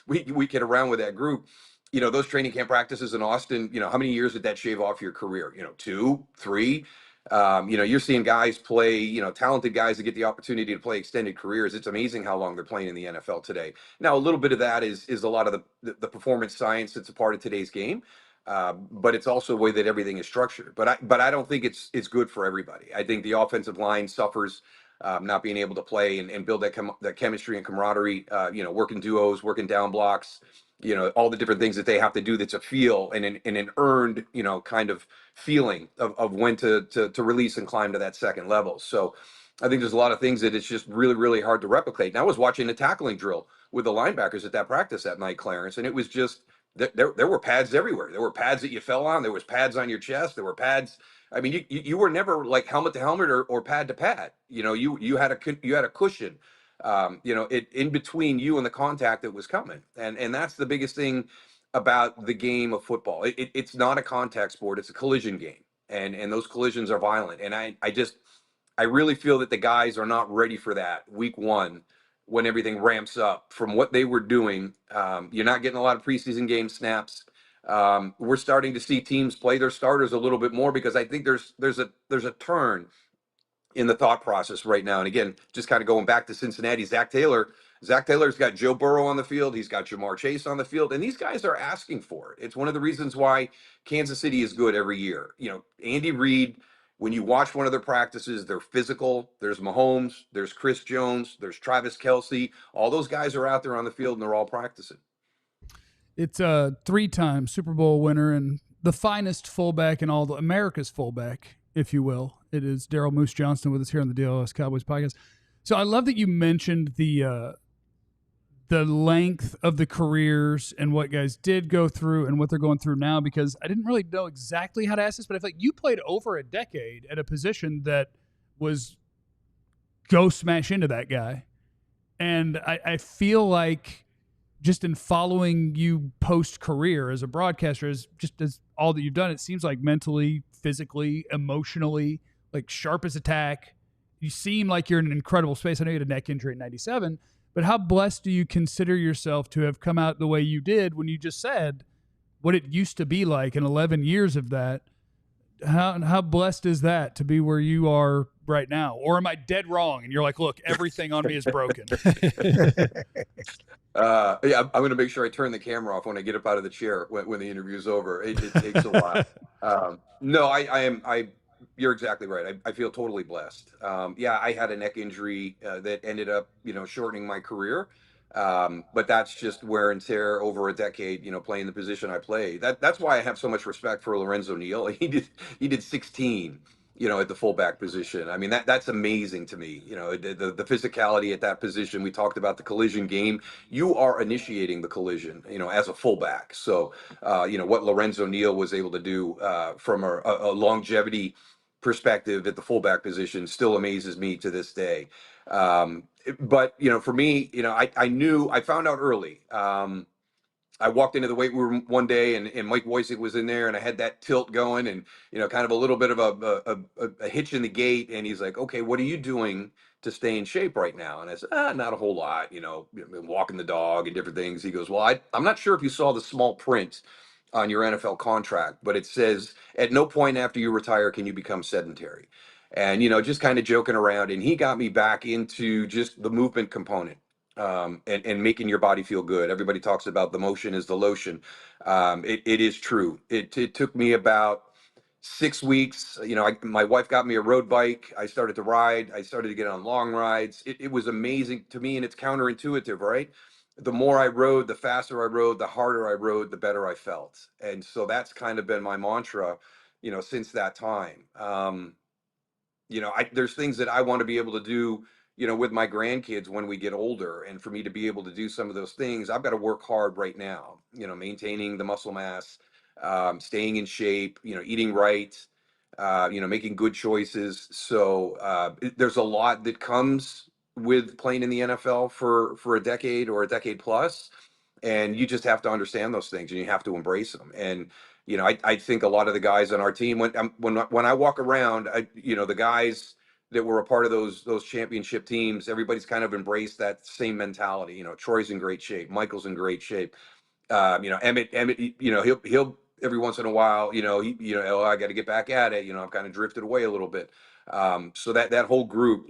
We get around with that group. Those training camp practices in Austin. How many years did that shave off your career? 2, 3. You're seeing guys play. Talented guys that get the opportunity to play extended careers. It's amazing how long they're playing in the NFL today. Now, a little bit of that is a lot of the performance science that's a part of today's game. But it's also the way that everything is structured. But I don't think it's good for everybody. I think the offensive line suffers. Not being able to play and build that chemistry and camaraderie, working duos, working down blocks, all the different things that they have to do. That's a feel and an earned, kind of feeling of when to release and climb to that second level. So I think there's a lot of things that it's just really, really hard to replicate. And I was watching a tackling drill with the linebackers at that practice that night, Clarence, and it was just there were pads everywhere. There were pads that you fell on. There was pads on your chest. There were pads. I mean, you were never like helmet to helmet or pad to pad. You had a cushion, in between you and the contact that was coming. And that's the biggest thing about the game of football. It's not a contact sport. It's a collision game. And those collisions are violent. And I really feel that the guys are not ready for that week one when everything ramps up from what they were doing. You're not getting a lot of preseason game snaps. We're starting to see teams play their starters a little bit more, because I think there's a turn in the thought process right now. And again, just kind of going back to Cincinnati, Zach Taylor's got Joe Burrow on the field. He's got Jamar Chase on the field, and these guys are asking for it. It's one of the reasons why Kansas City is good every year. Andy Reid when you watch one of their practices, they're physical. There's Mahomes, there's Chris Jones, there's Travis Kelce. All those guys are out there on the field and they're all practicing. It's a 3-time Super Bowl winner and the finest fullback in all the America's fullback, if you will. It is Daryl Moose Johnston with us here on the DLLS Cowboys podcast. So I love that you mentioned the length of the careers and what guys did go through and what they're going through now, because I didn't really know exactly how to ask this, but I feel like you played over a decade at a position that was go smash into that guy. And I feel like just in following you post-career as a broadcaster, as all that you've done, it seems like mentally, physically, emotionally, like sharp as a tack. You seem like you're in an incredible space. I know you had a neck injury in 97, but how blessed do you consider yourself to have come out the way you did when you just said what it used to be like in 11 years of that? How blessed is that to be where you are right now? Or am I dead wrong? And you're like, look, everything on me is broken. Yeah, I'm going to make sure I turn the camera off when I get up out of the chair when the interview's over. It takes a while. No, you're exactly right. I feel totally blessed. Yeah, I had a neck injury that ended up, shortening my career. But that's just wear and tear over a decade, playing the position I play. That's why I have so much respect for Lorenzo Neal. He did 16, at the fullback position. I mean, that's amazing to me. The physicality at that position. We talked about the collision game. You are initiating the collision, as a fullback. So, what Lorenzo Neal was able to do from a longevity perspective at the fullback position still amazes me to this day. But for me, I found out early. I walked into the weight room one day and Mike Wojcik was in there and I had that tilt going and, kind of a little bit of a hitch in the gait. And he's like, okay, what are you doing to stay in shape right now? And I said, not a whole lot, walking the dog and different things. He goes, well, I'm not sure if you saw the small print on your NFL contract, but it says at no point after you retire can you become sedentary. And, just kind of joking around. And he got me back into just the movement component. And making your body feel good. Everybody talks about the motion is the lotion. It is true. It took me about 6 weeks. My wife got me a road bike. I started to ride. I started to get on long rides. It was amazing to me, and it's counterintuitive, right? The more I rode, the faster I rode, the harder I rode, the better I felt. And so that's kind of been my mantra, since that time. There's things that I want to be able to do, with my grandkids when we get older. And for me to be able to do some of those things, I've got to work hard right now, maintaining the muscle mass, staying in shape, eating right, making good choices. So there's a lot that comes with playing in the NFL for a decade or a decade plus. And you just have to understand those things and you have to embrace them. And, I think a lot of the guys on our team, when I walk around, the guys that were a part of those championship teams, everybody's kind of embraced that same mentality. Troy's in great shape. Michael's in great shape. Emmett, he'll every once in a while, I got to get back at it. I've kind of drifted away a little bit. So that whole group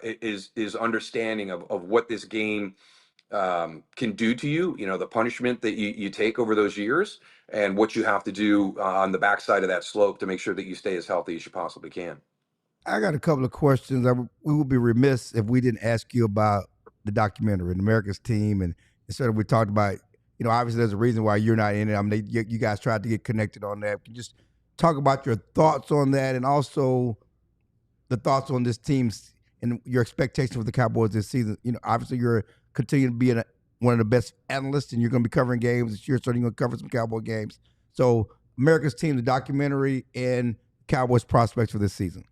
is understanding of what this game can do to you, the punishment that you take over those years and what you have to do on the backside of that slope to make sure that you stay as healthy as you possibly can. I got a couple of questions. We would be remiss if we didn't ask you about the documentary, America's Team, and sort of we talked about, obviously there's a reason why you're not in it. I mean, you guys tried to get connected on that. Can you just talk about your thoughts on that and also the thoughts on this team and your expectations for the Cowboys this season? Obviously you're continuing to be one of the best analysts and you're going to be covering games this year, so you're going to cover some Cowboy games. So America's Team, the documentary, and Cowboys prospects for this season.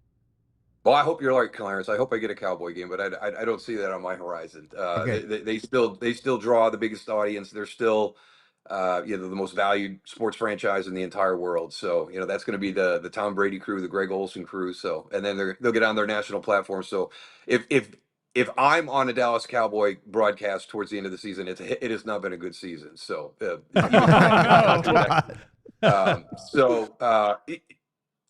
Well, I hope you're right, Clarence. I hope I get a Cowboy game, but I don't see that on my horizon. Okay. They still draw the biggest audience. They're still the most valued sports franchise in the entire world. So that's going to be the Tom Brady crew, the Greg Olsen crew. So and then they'll get on their national platform. So if I'm on a Dallas Cowboy broadcast towards the end of the season, it has not been a good season. So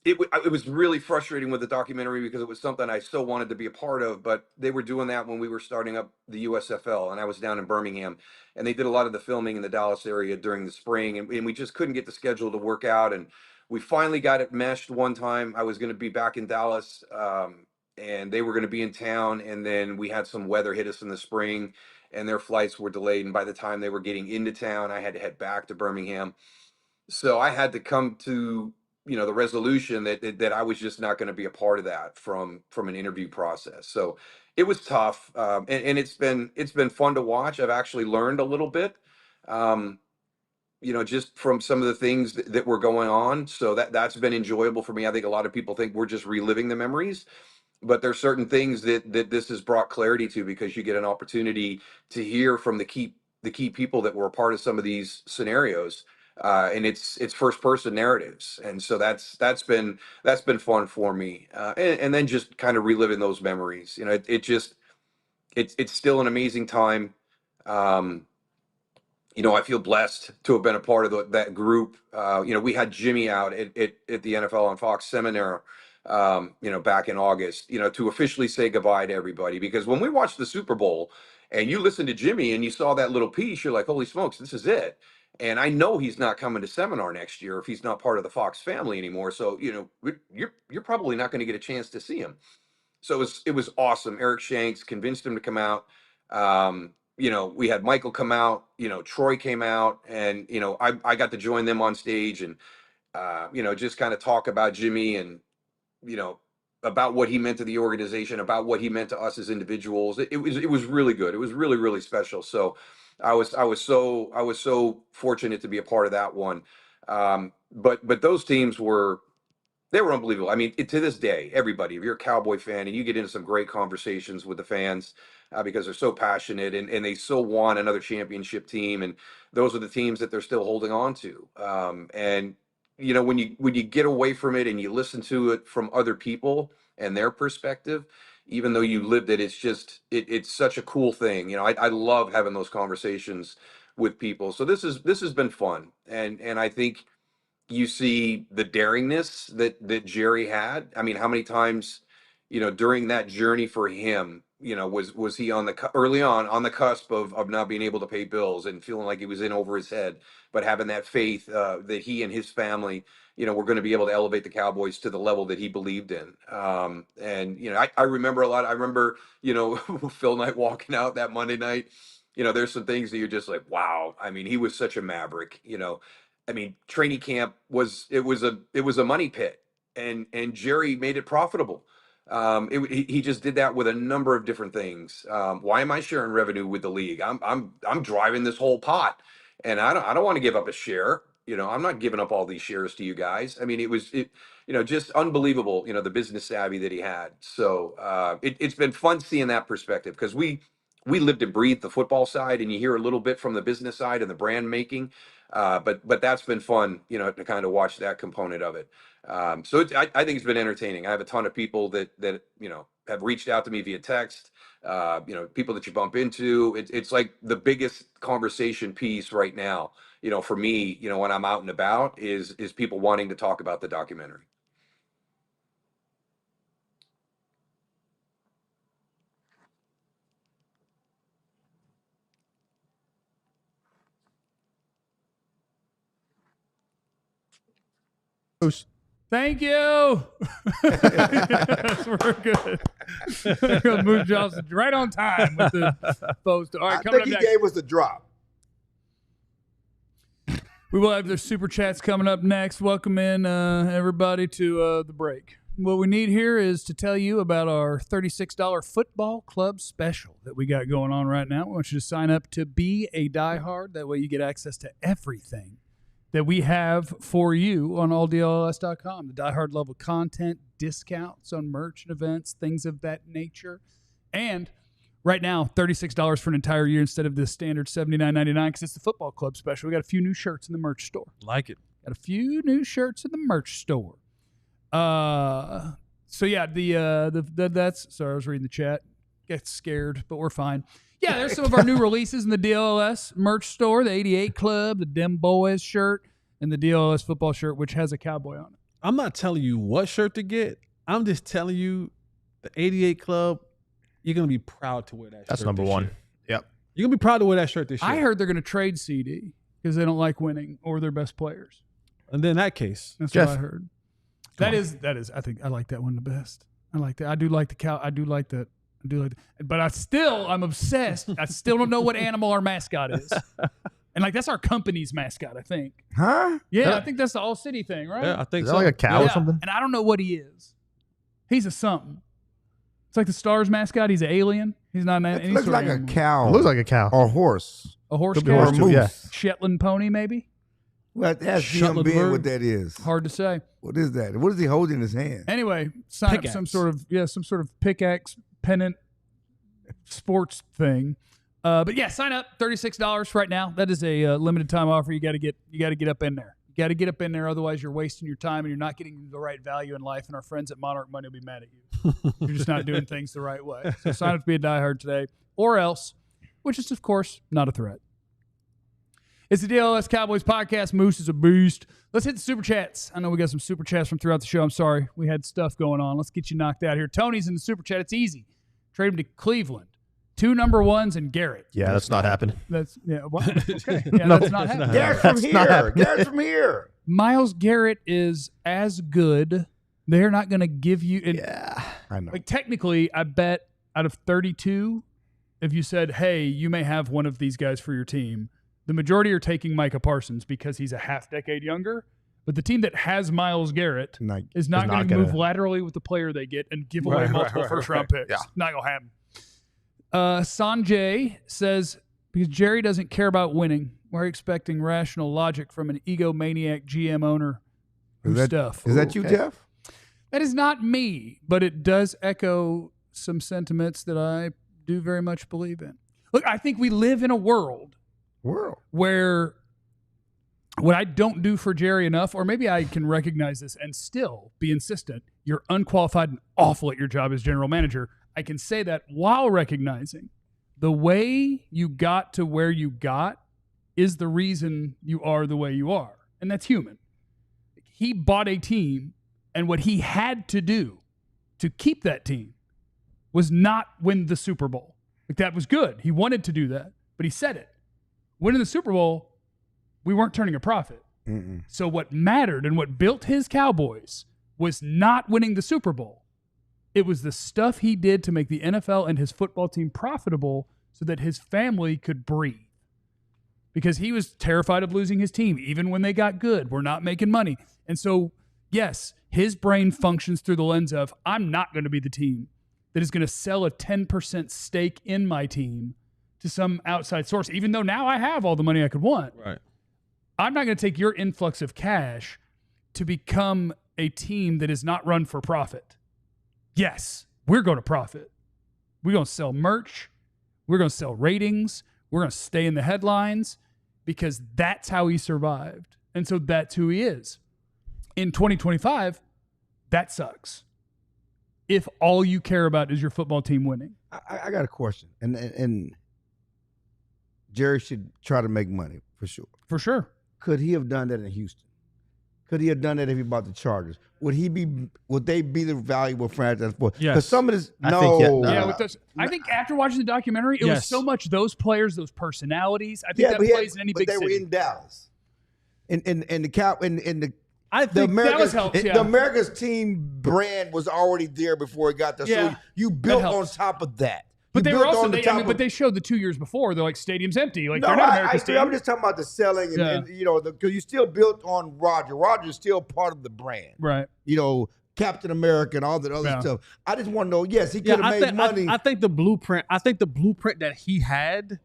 it was really frustrating with the documentary because it was something I so wanted to be a part of, but they were doing that when we were starting up the USFL, and I was down in Birmingham, and they did a lot of the filming in the Dallas area during the spring, and we just couldn't get the schedule to work out, and we finally got it meshed one time. I was going to be back in Dallas, and they were going to be in town, and then we had some weather hit us in the spring, and their flights were delayed, and by the time they were getting into town, I had to head back to Birmingham. So I had to come to, the resolution that I was just not going to be a part of that from an interview process. So it was tough, and it's been fun to watch. I've actually learned a little bit, just from some of the things that were going on. So that's been enjoyable for me. I think a lot of people think we're just reliving the memories, but there's certain things that this has brought clarity to, because you get an opportunity to hear from the key people that were a part of some of these scenarios, and it's first person narratives, and so that's been fun for me, and then just kind of reliving those memories. It's still an amazing time. I feel blessed to have been a part of that group. We had Jimmy out at the NFL on Fox seminar, back in August, to officially say goodbye to everybody. Because when we watched the Super Bowl and you listened to Jimmy and you saw that little piece, you're like, holy smokes, this is it. And I know he's not coming to seminar next year if he's not part of the Fox family anymore. So, you're probably not going to get a chance to see him. So it was awesome. Eric Shanks convinced him to come out. We had Michael come out, Troy came out, and, I got to join them on stage and, just kind of talk about Jimmy and, about what he meant to the organization, about what he meant to us as individuals. It was really good. It was really, really special. So I was so fortunate to be a part of that one. But those teams they were unbelievable. I mean, to this day, everybody, if you're a Cowboy fan and you get into some great conversations with the fans, because they're so passionate and they so want another championship team. And those are the teams that they're still holding on to. And, when you get away from it and you listen to it from other people and their perspective, even though you lived it, it's such a cool thing. I love having those conversations with people. So this has been fun. And I think you see the daringness that Jerry had. I mean, how many times, during that journey for him, was he early on the cusp of not being able to pay bills and feeling like he was in over his head, but having that faith that he and his family, were going to be able to elevate the Cowboys to the level that he believed in. I remember a lot. I remember, Phil Knight walking out that Monday night. There's some things that you're just like, wow. I mean, he was such a maverick. I mean, training camp was a money pit, and Jerry made it profitable. He just did that with a number of different things. Why am I sharing revenue with the league? I'm driving this whole pot, and I don't want to give up a share. I'm not giving up all these shares to you guys. I mean, just unbelievable. The business savvy that he had. So it's been fun seeing that perspective, because we lived and breathed the football side, and you hear a little bit from the business side and the brand making. But that's been fun, to kind of watch that component of it. So I think it's been entertaining. I have a ton of people that have reached out to me via text. People that you bump into. It's like the biggest conversation piece right now. For me, when I'm out and about, is people wanting to talk about the documentary. Thank you. Yes, we're good. We're gonna move Johnston right on time with the post. All right, I coming think up he next. gave us the drop. We will have the super chats coming up next. Welcome in everybody to the break. What we need here is to tell you about our $36 football club special that we got going on right now. We want you to sign up to be a diehard. That way you get access to everything that we have for you on alldlls.com. The diehard level content, discounts on merch and events, things of that nature. And right now, $36 for an entire year instead of the standard $79.99, because it's the football club special. We got a few new shirts in the merch store. Like it. Got a few new shirts in the merch store. So yeah, that's sorry, I was reading the chat. Get scared, but we're fine. Yeah, there's some of our new releases in the DLLS merch store, the 88 Club, the Dem Boys shirt, and the DLLS football shirt, which has a cowboy on it. I'm not telling you what shirt to get. I'm just telling you the 88 Club, you're going to be proud to wear that shirt. That's number this one. year. Yep. You're going to be proud to wear that shirt this year. I heard they're going to trade CD because they don't like winning or their best players. And then in that case, That's Jeff. what I heard. That is. I think I like that one the best. I like that. I do like the cow. I do like that. But I'm obsessed. I still don't know what animal our mascot is. And like that's our company's mascot, I think. Huh? Yeah, Yeah. I think that's the ALLCITY thing, right? yeah, I think Is so. that like a cow Yeah, or something? And I don't know what he is. He's a something. It's like the Stars mascot. He's an alien. He's not an It any looks sort like of a animal. cow. It looks like a cow. or horse. A horse Could be cow? Or horse a too, yeah. moose. Shetland pony, maybe? Well, ask him Shetland being bird? what that is. Hard to say. What is that? What is he holding in his hand? Anyway, sign up some sort of pickaxe pennant sports thing. But yeah, sign up $36 right now. That is a limited time offer. You got to get up in there. You got to get up in there. Otherwise, you're wasting your time and you're not getting the right value in life. And our friends at Monarch Money will be mad at you. You're just not doing things the right way. So sign up to be a diehard today, or else, which is of course not a threat. It's the DLLS Cowboys podcast. Moose is a beast. Let's hit the super chats. I know we got some super chats from throughout the show. I'm sorry. We had stuff going on. Let's get you knocked out here. Tony's in the super chat. It's easy. Trade him to Cleveland. 2 number ones and Garrett. Yeah, that's not happening. That's okay. Yeah, No, that's not happening. Garrett's from That's not here. happening. Garrett's from here. Myles Garrett is as good. They're not going to give you. Yeah. I know. Like technically, I bet out of 32, if you said, "Hey, you may have one of these guys for your team," the majority are taking Micah Parsons because he's a half decade younger. But the team that has Myles Garrett Like, is not Is going not to move gonna- laterally with the player they get and give away multiple first-round picks. Yeah. Not going to happen. Sanjay says, because Jerry doesn't care about winning, we're expecting rational logic from an egomaniac GM owner. Is that- Stuff. Is that you, Okay. Jeff? That is not me, but it does echo some sentiments that I do very much believe in. Look, I think we live in a world where what I don't do for Jerry enough, or maybe I can recognize this and still be insistent, you're unqualified and awful at your job as general manager. I can say that while recognizing the way you got to where you got is the reason you are the way you are. And that's human. He bought a team, and what he had to do to keep that team was not win the Super Bowl. Like, that was good. He wanted to do that, but he said it. Winning the Super Bowl, we weren't turning a profit. Mm-mm. So what mattered and what built his Cowboys was not winning the Super Bowl. It was the stuff he did to make the NFL and his football team profitable so that his family could breathe. Because he was terrified of losing his team, even when they got good. We're not making money. And so, yes, his brain functions through the lens of, I'm not going to be the team that is going to sell a 10% stake in my team to some outside source, even though now I have all the money I could want. Right. I'm not going to take your influx of cash to become a team that is not run for profit. Yes, we're going to profit. We're going to sell merch. We're going to sell ratings. We're going to stay in the headlines because that's how he survived. And so that's who he is. In 2025, that sucks. If all you care about is your football team winning. I got a question, and Jerry should try to make money for sure. For sure. Could he have done that in Houston? Could he have done that if he bought the Chargers? Would they be the valuable franchise for? Yes. Because some of this, I no. think, yeah. Yeah, with those, I think after watching the documentary, it was Yes. so much those players, those personalities. I think that but he plays in any but big they city. were in Dallas, and the cow and the I the think America's helps, yeah. the America's team brand was already there before it got there. Yeah, So you built on helps. top of that. But You they were built also, on the top but of- they showed the 2 years before. They're like, stadium's empty. Like, No, they're not I America's agree. team. I'm just talking about the selling, and, Yeah. and you know, because you still built on Roger. Roger's still part of the brand. Right. You know, Captain America and all that other Yeah. stuff. I just want to know. Yes, he Yeah, could have made money. I think the blueprint. I think the blueprint that he had.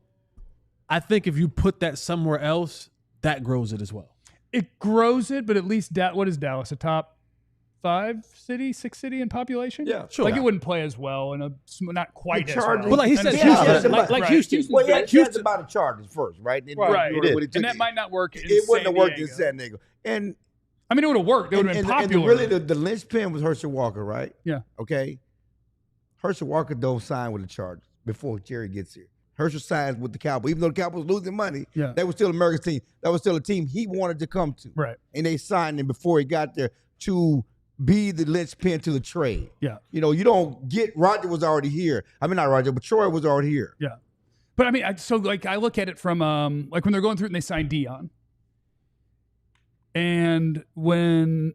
I think if you put that somewhere else, that grows it as well. It grows it, but at least what is Dallas? A top 5 city, 6 city in population? Yeah, sure. Like, it wouldn't play as well and not quite The as Chargers- well. But like he And said, it's Yeah, Houston, yeah, like right. Houston. well, he had Houston. to buy the Chargers first, right? Right. When he took And that might not work in It wouldn't San have worked in Diego. San Diego. And I mean, it would have worked. It would have been popular. really, the linchpin was Herschel Walker, right? Yeah. Okay. Herschel Walker don't sign with the Chargers before Jerry gets here. Herschel signs with the Cowboys. Even though the Cowboys losing money, Yeah. they were still America's team. That was still a team he wanted to come to. Right. And they signed him before he got there. to be the linchpin to the trade. Yeah. You know, you don't get Roger was already here. I mean, not Roger, but Troy was already here. Yeah. But I mean, I look at it from like when they're going through it and they sign Dion. And when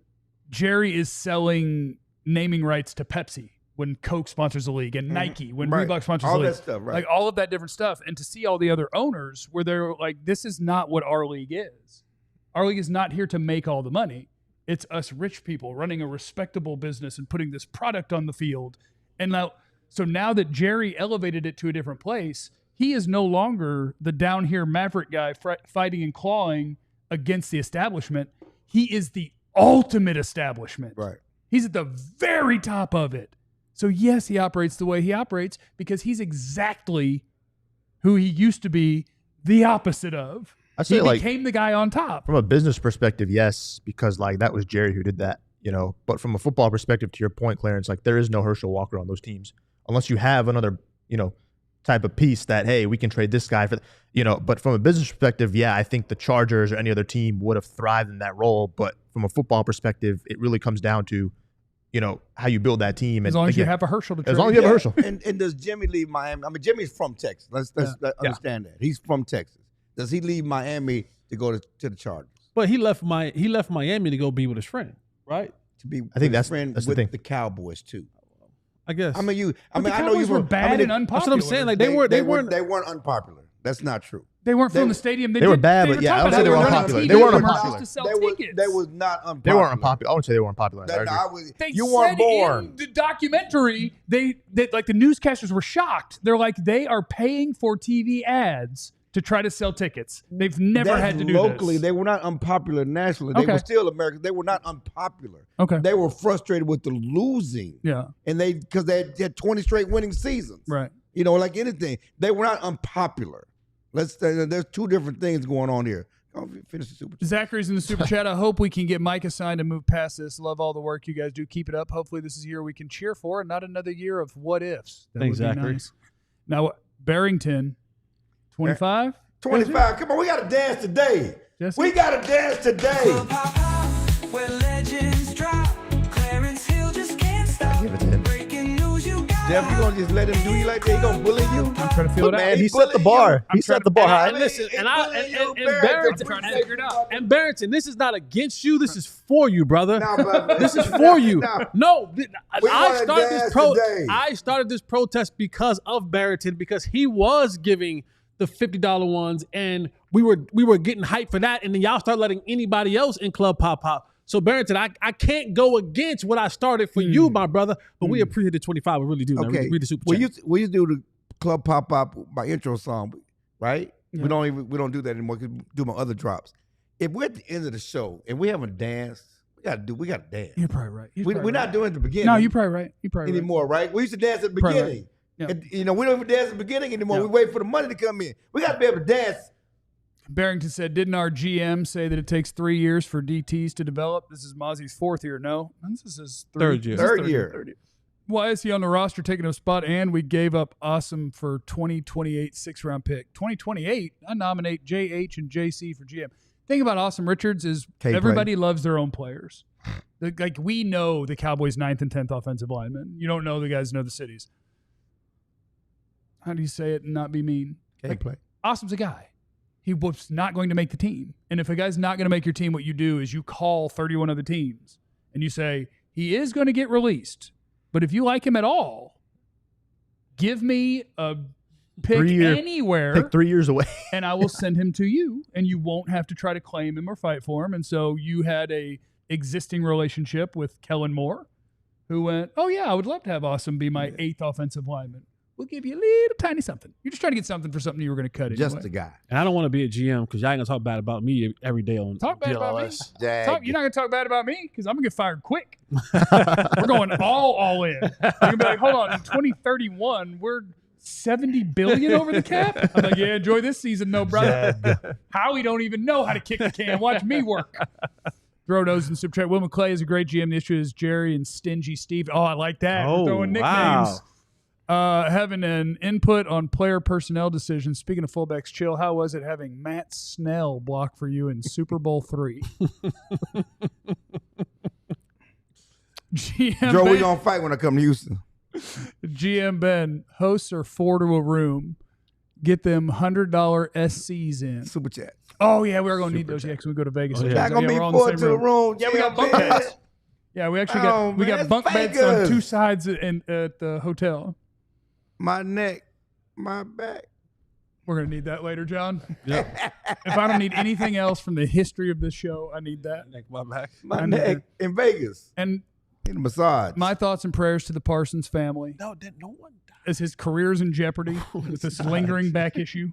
Jerry is selling naming rights to Pepsi, when Coke sponsors the league, and Nike, when Reebok sponsors the league. All that stuff, right. Like all of that different stuff. And to see all the other owners where they're like, this is not what our league is. Our league is not here to make all the money. It's us rich people running a respectable business and putting this product on the field. And now that Jerry elevated it to a different place, he is no longer the down here maverick guy fighting and clawing against the establishment. He is the ultimate establishment. Right. He's at the very top of it. So yes, he operates the way he operates because he's exactly who he used to be, the opposite of. He became the guy on top. From a business perspective, yes, because like that was Jerry who did that, you know. But from a football perspective, to your point, Clarence, like there is no Herschel Walker on those teams unless you have another, you know, type of piece that, hey, we can trade this guy for, you know. But from a business perspective, yeah, I think the Chargers or any other team would have thrived in that role. But from a football perspective, it really comes down to, you know, how you build that team. As long as you have a Herschel to trade. As long as you have a Herschel. And does Jimmy leave Miami? I mean, Jimmy's from Texas. Let's understand that. He's from Texas. Does he leave Miami to go to the Chargers? But he left Miami to go be with his friend, right? To be I think that's with the thing. The Cowboys too. I guess. I mean, I know you were bad and unpopular. That's what I'm saying. Like they weren't unpopular. That's not true. They weren't filling the stadium. They were bad, but yeah, I would say they were unpopular. They weren't unpopular. They was not unpopular. They weren't unpopular. I wouldn't say they weren't popular. You weren't born. In the documentary, they like the newscasters were shocked. They're like, they are paying for TV ads to try to sell tickets. They've never had to do locally. this. They were not unpopular nationally. They were still American. They were not unpopular. Okay. They were frustrated with the losing. Yeah. And because they had 20 straight winning seasons. Right. You know, like anything. They were not unpopular. There's two different things going on here. Finish the super chat. Zachary's in the super chat. I hope we can get Micah signed and move past this. Love all the work you guys do. Keep it up. Hopefully this is a year we can cheer for and not another year of what ifs. Thanks, Zachary. Nice. Now, Barrington, 25? 25. Come on, we got to dance today. Jesse? We got to dance today. Where legends drop. Clarence Hill just can't stop. Give it to him. Breaking news, you got. Jeff, you going to just let him do you like that? He going to bully you? I'm trying to feel it out. Man, he set the bar. He set the bar high. And listen, and Barrington, trying to figure it out. And Barrington, this is not against you. This is for you, brother. Now, brother. This is for you. Now, No, We I wanna started dance this today. I started this protest because of Barrington, because he was giving the $50 ones, and we were getting hyped for that, and then y'all start letting anybody else in Club Pop. So Barrington, I can't go against what I started for you, my brother. But we appreciate the 25. We really do. okay. Read the super chat. We used to do the Club Pop my intro song, right? Yeah. We don't do that anymore because we do my other drops. If we're at the end of the show and we haven't danced, we gotta dance. You're probably right. We're not doing it at the beginning. No, you're probably right. anymore, right? We used to dance at the Probably beginning. right. Yeah. And, you know, we don't even dance at the beginning anymore. Yeah. We wait for the money to come in. We got to be able to dance. Barrington said, didn't our GM say that it takes 3 years for DTs to develop? This is Mozzie's fourth year. No, this is his Third year. Third year. Why is he on the roster taking a spot? And we gave up Awesome for 2028 6-round pick. 2028, I nominate JH and JC for GM. Thing about Awesome Richards is everybody loves their own players. Like we know the Cowboys' 9th and 10th offensive linemen. You don't know the guys know the cities. How do you say it and not be mean? Play. Awesome's a guy. He was not going to make the team. And if a guy's not going to make your team, what you do is you call 31 other teams and you say, he is going to get released. But if you like him at all, give me a pick anywhere. Pick 3 years away. And I will send him to you. And you won't have to try to claim him or fight for him. And so you had a existing relationship with Kellen Moore, who went, oh, yeah, I would love to have Awesome be my 8th offensive lineman. We'll give you a little tiny something. You're just trying to get something for something you were going to cut Just anyway. the guy. And I don't want to be a GM because y'all ain't going to talk bad about me every day on Talk bad about me. DLLS. You're not going to talk bad about me because I'm going to get fired quick. We're going all in. You're going to be like, hold on, in 2031, we're $70 billion over the cap? I'm like, yeah, enjoy this season, no, brother. Howie don't even know how to kick the can. Watch me work. Throw those in super chat. Will McClay is a great GM. The issue is Jerry and Stingy Steve. Oh, I like that. We're throwing nicknames. Wow. Having an input on player personnel decisions. Speaking of fullbacks, chill. How was it having Matt Snell block for you in Super Bowl III? GM Joe, we Ben, gonna fight when I come to Houston. GM Ben, hosts are 4 to a room. Get them $100 SCs in. Super chat. Oh yeah, we are gonna need those. Yeah, because we go to Vegas. Oh, yeah. Not gonna be we're all in the 4 same to the room. Yeah, we got bunk man. beds. Yeah, we actually got Oh, we man, got bunk that's beds on Vegas. 2 sides at the hotel. My neck, my back. We're gonna need that later, John. Yep. If I don't need anything else from the history of this show, I need that. My back. My I neck need in Vegas. And In a massage. my thoughts and prayers to the Parsons family No one died. as his career's in jeopardy with this lingering back issue.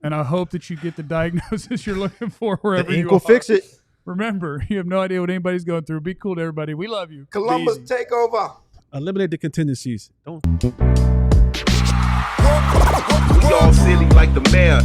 And I hope that you get the diagnosis you're looking for wherever The you ink are. will fix it. Remember, you have no idea what anybody's going through. Be cool to everybody. We love you. Be Columbus easy. takeover. Eliminate the contingencies. Don't. We all silly like the mayor.